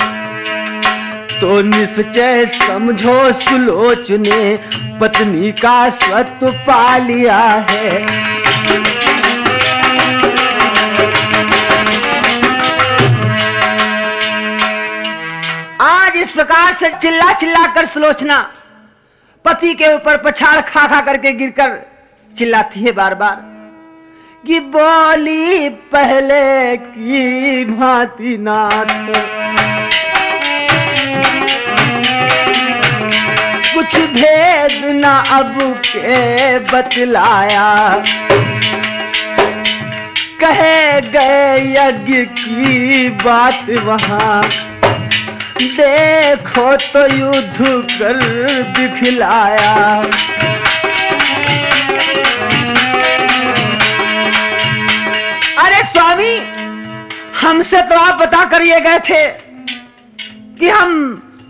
तो निश्चय समझो सुलोचने पत्नी का स्वत्व पा लिया है। आज इस प्रकार से चिल्ला चिल्ला कर सुलोचना पति के ऊपर पछाड़ खा खा करके गिरकर चिल्लाती है बार बार कि बोली पहले की भांति नाथ, कुछ भेद ना अब के बतलाया। कहे गए यज्ञ की बात वहां, देखो तो युद्ध कर दिखलाया। अरे स्वामी, हमसे तो आप बता कर ये गए थे कि हम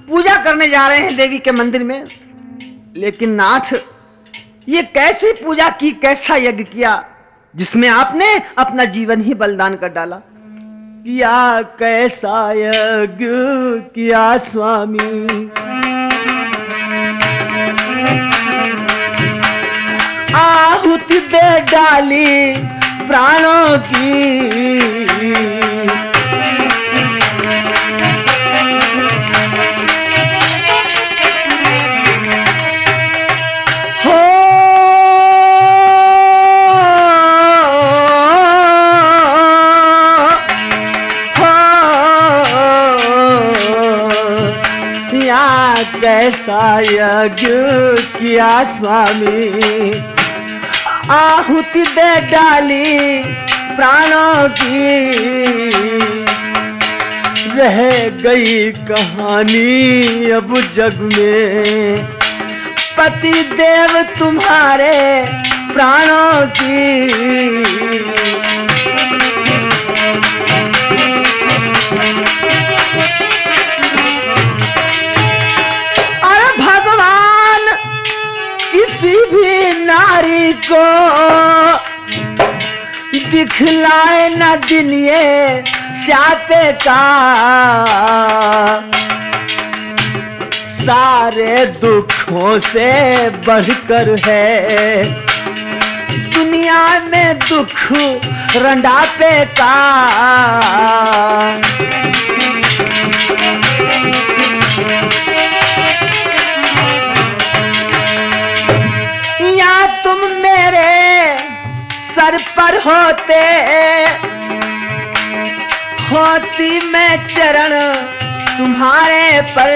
पूजा करने जा रहे हैं देवी के मंदिर में, लेकिन नाथ ये कैसी पूजा की, कैसा यज्ञ किया जिसमें आपने अपना जीवन ही बलिदान कर डाला। किया कैसा यज्ञ किया स्वामी, आहुति दे डाली प्राणों की, कैसा यज्ञ किया स्वामी, आहुति दे डाली प्राणों की, रह गई कहानी अब जग में पति देव तुम्हारे प्राणों की। किसी भी नारी को दिखलाए न दिन ये स्यापे का, सारे दुखों से बढ़कर है दुनिया में दुख रंडापे का। तुम मेरे सर पर होती मैं चरण तुम्हारे पर,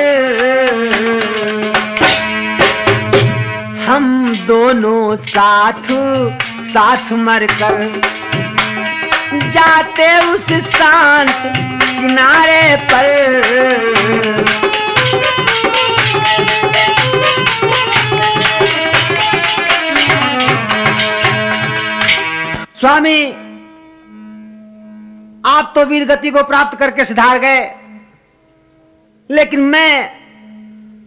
हम दोनों साथ मरकर जाते उस शांत किनारे पर। स्वामी, आप तो वीर गति को प्राप्त करके सिधार गए, लेकिन मैं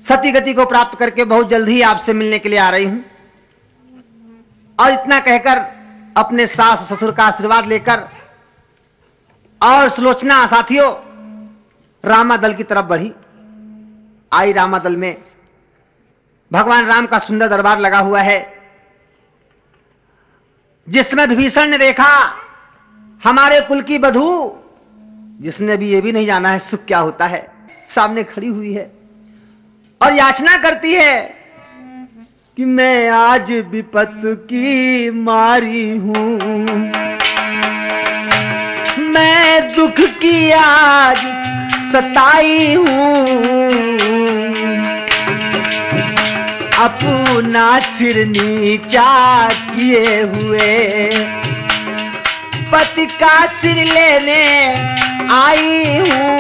सती गति को प्राप्त करके बहुत जल्द ही आपसे मिलने के लिए आ रही हूं। और इतना कहकर अपने सास ससुर का आशीर्वाद लेकर और सुलोचना साथियों रामादल की तरफ बढ़ी। आई रामादल में भगवान राम का सुंदर दरबार लगा हुआ है, जिसमें विभीषण ने देखा हमारे कुल की बधू, जिसने भी ये भी नहीं जाना है सुख क्या होता है, सामने खड़ी हुई है और याचना करती है कि मैं आज विपत की मारी हूं, मैं दुख की आज सताई हूं, अपना सिर नीचा किए हुए पति का सिर लेने आई हूं।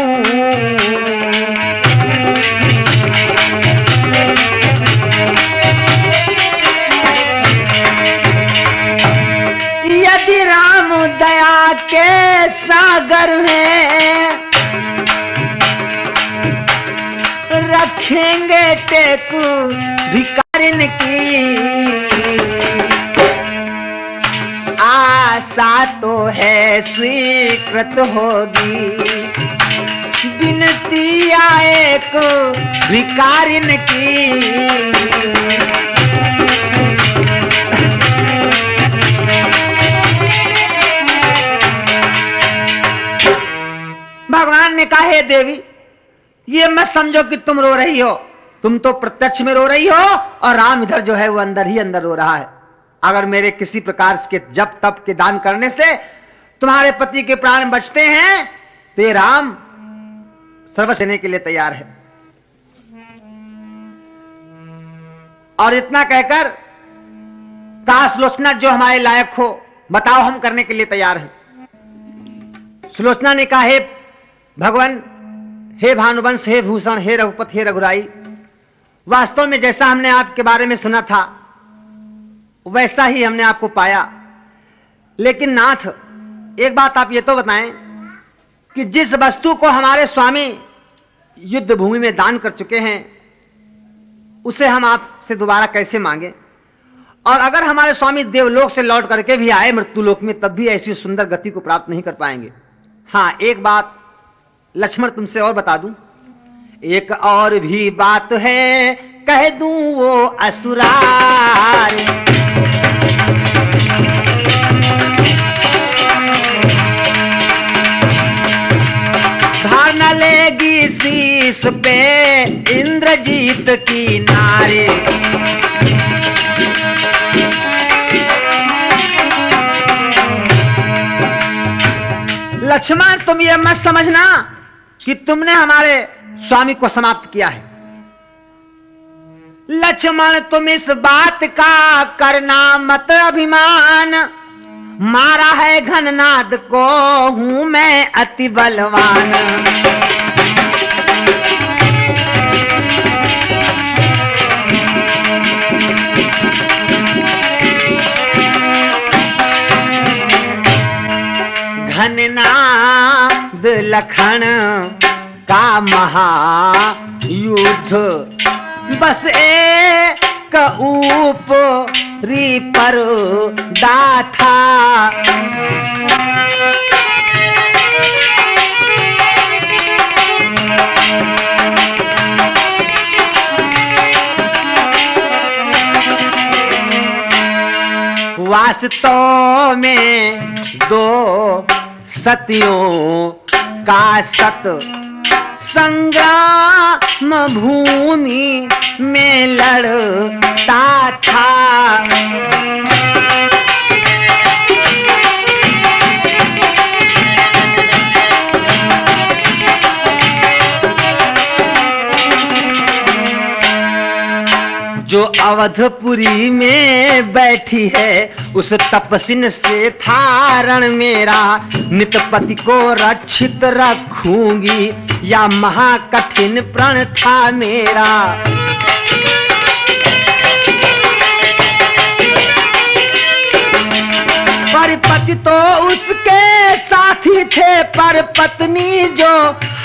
यदि राम दया के सागर हैं, रखेंगे टेकू भिकारिन की, आशा तो है स्वीकृत होगी, विनती आए को भिकारिन की। भगवान ने कहा, हे देवी, ये मत समझो कि तुम रो रही हो, तुम तो प्रत्यक्ष में रो रही हो और राम इधर जो है वो अंदर ही अंदर रो रहा है। अगर मेरे किसी प्रकार के जप तप के दान करने से तुम्हारे पति के प्राण बचते हैं तो ये राम सर्वस्व देने के लिए तैयार है। और इतना कहकर कहा, सुलोचना जो हमारे लायक हो बताओ, हम करने के लिए तैयार हैं। सुलोचना ने कहा, हे भगवान, हे भानुवंश, हे भूषण, हे रघुपति, हे रघुराई, वास्तव में जैसा हमने आपके बारे में सुना था वैसा ही हमने आपको पाया। लेकिन नाथ, एक बात आप ये तो बताएं कि जिस वस्तु को हमारे स्वामी युद्ध भूमि में दान कर चुके हैं उसे हम आपसे दोबारा कैसे मांगे? और अगर हमारे स्वामी देवलोक से लौट करके भी आए मृत्युलोक में, तब भी ऐसी सुंदर गति को प्राप्त नहीं कर पाएंगे। हाँ, एक बात लक्ष्मण तुमसे और बता दूं, एक और भी बात है कह दूं वो असुरार। धार न लेगी शीश पे इंद्रजीत की नारी। लक्ष्मण तुम ये मत समझना कि तुमने हमारे स्वामी को समाप्त किया है। लक्ष्मण तुम इस बात का करना मत अभिमान, मारा है घननाद को हूं मैं अति बलवान। घननाद लखन का महायुद्ध बस एक ऊपरी पर्दा था। वास्तव में दो सतियों का सत संग्राम भूमि में लड़ता था। जो अवधपुरी में बैठी है उस तपसिन से था रण मेरा। नितपति को रक्षित रखूंगी या महाकठिन प्रण था मेरा। परपति तो उसके साथी थे पर पत्नी जो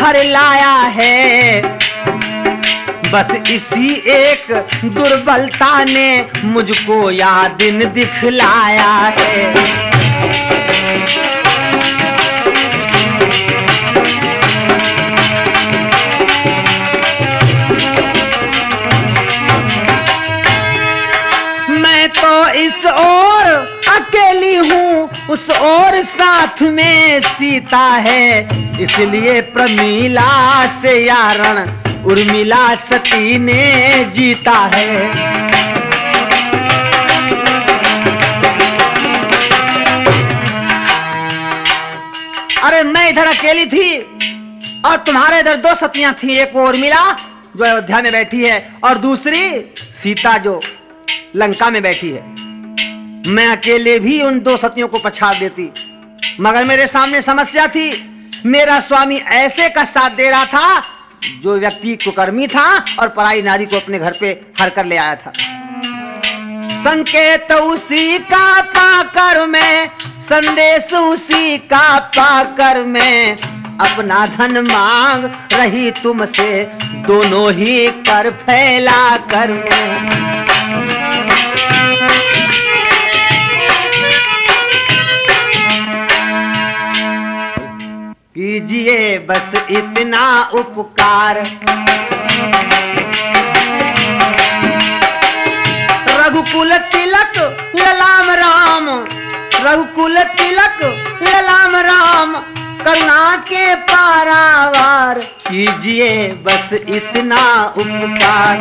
हर लाया है। बस इसी एक दुर्बलता ने मुझको यह दिन दिखलाया है। मैं तो इस ओर अकेली हूँ, उस ओर साथ में सीता है। इसलिए प्रमीला से यारण उर्मिला सती ने जीता है। अरे मैं इधर अकेली थी और तुम्हारे इधर दो सतियां थी। एक उर्मिला जो अयोध्या में बैठी है और दूसरी सीता जो लंका में बैठी है। मैं अकेले भी उन दो सतियों को पछाड़ देती, मगर मेरे सामने समस्या थी। मेरा स्वामी ऐसे का साथ दे रहा था जो व्यक्ति कुकर्मी था और पराई नारी को अपने घर पे हर कर ले आया था। संकेत उसी का पाकर मैं, संदेश उसी का पाकर मैं, अपना धन मांग रही तुमसे दोनों ही कर फैला कर मैं। कीजिए बस इतना उपकार, रघुकुल तिलक ललाम राम, रघुकुल तिलक ललाम राम, करुणा के पारावार। कीजिए बस इतना उपकार।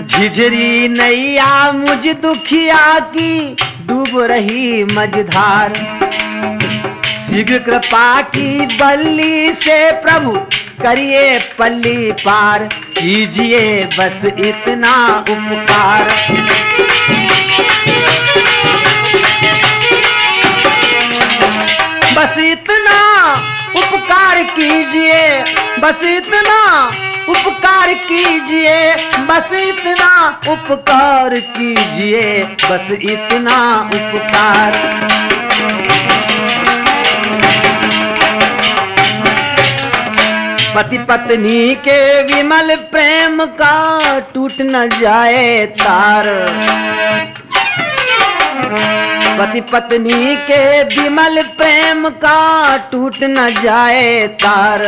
झिझरी नैया मुझ दुखिया की डूब रही मझधार। शीघ्र कृपा की बल्ली से प्रभु करिए पल्ली पार। कीजिए बस इतना उपकार। बस इतना उपकार कीजिए, बस इतना उपकार कीजिए, बस इतना उपकार कीजिए, बस इतना उपकार। पति पत्नी के विमल प्रेम का टूट न जाए तार, पति पत्नी के विमल प्रेम का टूट न जाए तार।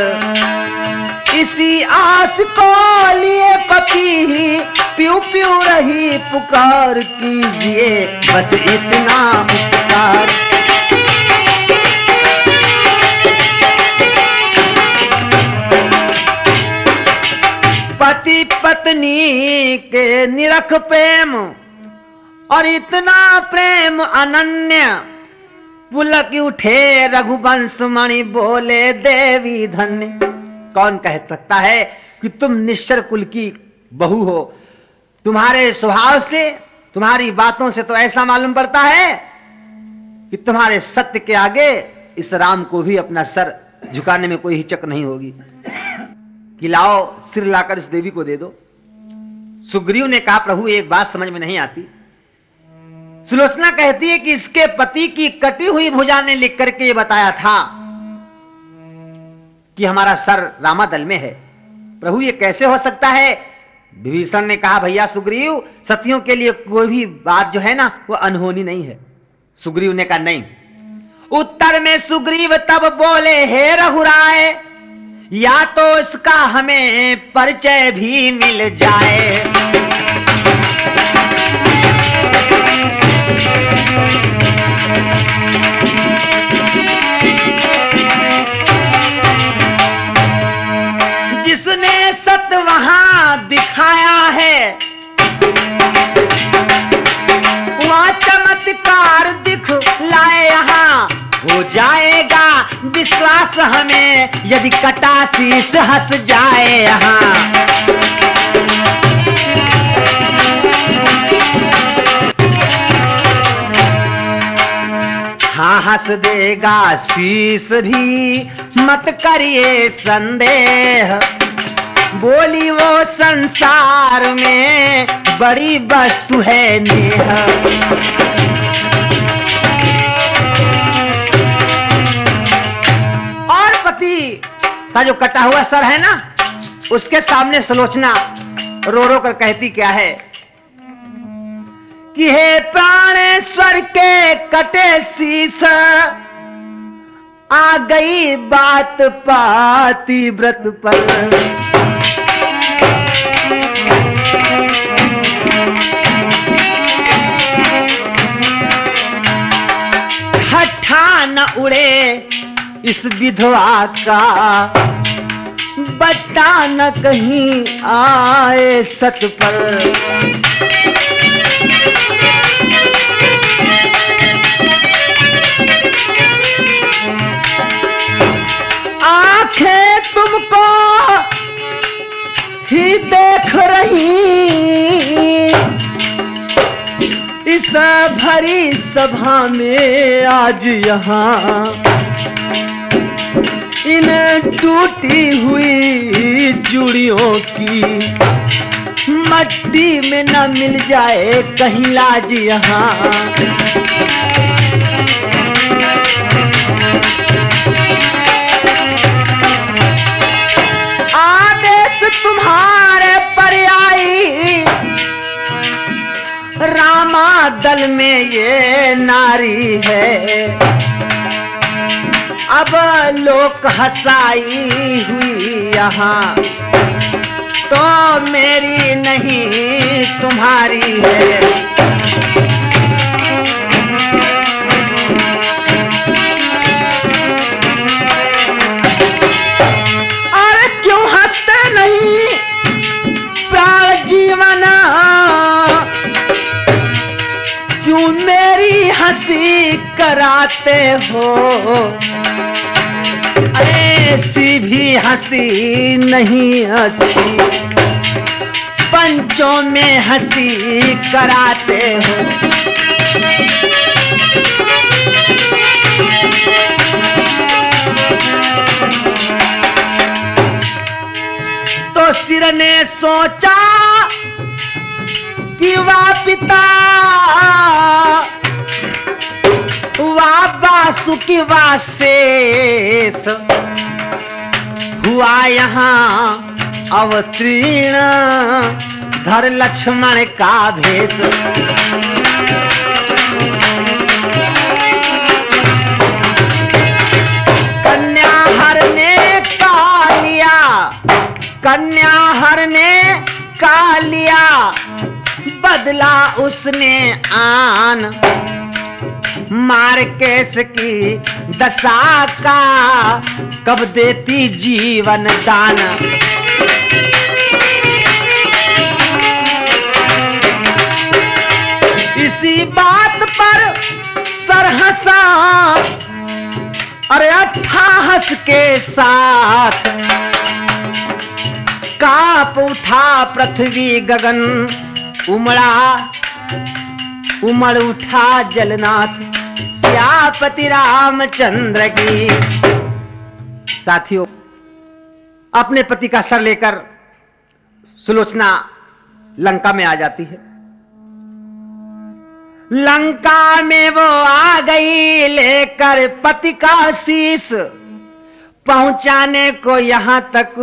इसी आस को लिए पति ही प्यू प्यू रही पुकार, कीजिए बस इतना उपकार। पति पत्नी के निरख प्रेम और इतना प्रेम अनन्य, पुलक उठे रघुवंश मणि बोले देवी धन्य। कौन कह सकता है कि तुम निश्चर कुल की बहू हो? तुम्हारे स्वभाव से, तुम्हारी बातों से तो ऐसा मालूम पड़ता है कि तुम्हारे सत्य के आगे इस राम को भी अपना सर झुकाने में कोई हिचक नहीं होगी कि लाओ सिर लाकर इस देवी को दे दो। सुग्रीव ने कहा प्रभु एक बात समझ में नहीं आती। सुलोचना कहती है कि इसके पति की कटी हुई भुजा ने लिख करके ये बताया था कि हमारा सर रामादल में है। प्रभु ये कैसे हो सकता है? विभीषण ने कहा भैया सुग्रीव, सतियों के लिए कोई भी बात जो है ना वो अनहोनी नहीं है। सुग्रीव ने कहा नहीं। उत्तर में सुग्रीव तब बोले हे रघुराय, या तो इसका हमें परिचय भी मिल जाए। जिसने सत्य वहां दिखाया है, वहां चमत्कार दिखलाए, यहाँ हो जाएगा विश्वास हमें, यदि कटा शीश हंस जाए यहाँ। हाँ हंस देगा शीश भी, मत करिए संदेह, बोली वो संसार में बड़ी वस्तु है नेह। और पति का जो कटा हुआ सर है ना, उसके सामने सुलोचना रो रो कर कहती क्या है कि हे प्राणेश्वर के कटे शीश, आ गई बात पाती व्रत पर। हठा न उड़े इस विधवा का, बट्टा न कहीं आए सत पर। आंखें तुमको ही देख रही, इस भरी सभा में आज यहाँ, इन टूटी हुई चूड़ियों की मट्टी में न मिल जाए कहीं लाज यहाँ। आदेश तुम्हारे पर आई, रामा दल में ये नारी है, अब लोक हंसाई हुई यहाँ, तो मेरी नहीं तुम्हारी है। अरे क्यों हंसते नहीं प्राण जीवन, क्यों मेरी हंसी कराते हो? ऐसी भी हंसी नहीं अच्छी, पंचों में हंसी कराते हो। तो सिर ने सोचा कि वाह पिता, वाह वासुकी वासेस, हुआ यहाँ अवतीर्ण, धर लक्ष्मण का भेष। कन्या हर ने का लिया, बदला उसने आन, मार केस की दशा का कब देती जीवन दान। इसी बात पर सरहसा, अरे अट्ठाहस के साथ कांप उठा पृथ्वी गगन, उमड़ उठा जलनाथ सियापति रामचंद्र की। साथियों, अपने पति का सर लेकर सुलोचना लंका में आ जाती है। लंका में वो आ गई लेकर पति का शीश, पहुंचाने को यहां तक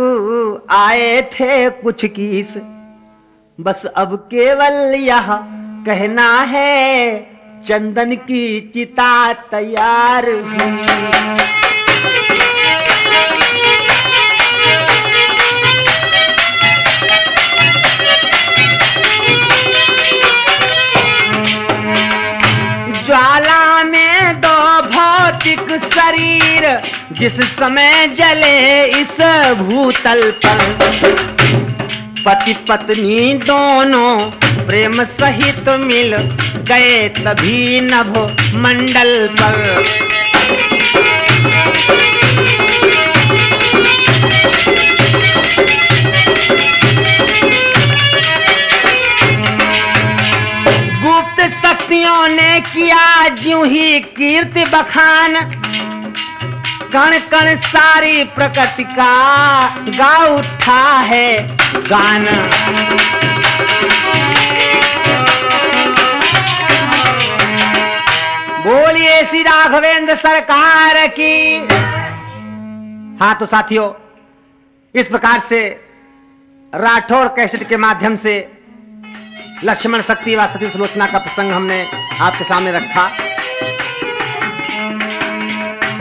आए थे कुछ किस। बस अब केवल यह कहना है, चंदन की चिता तैयार हुई। ज्वाला में दो भौतिक शरीर, जिस समय जले इस भूतल पर, पति पत्नी दोनों प्रेम सहित मिल गए तभी नभ मंडल पर। गुप्त शक्तियों ने किया ज्यों ही कीर्ति बखान, कण कण सारी प्रकृति का गा उठा है गान। बोलिए श्री राघवेंद्र सरकार की। हाँ तो साथियों, इस प्रकार से राठौर कैसेट के माध्यम से लक्ष्मण शक्ति व सती सुलोचना का प्रसंग हमने आपके सामने रखा।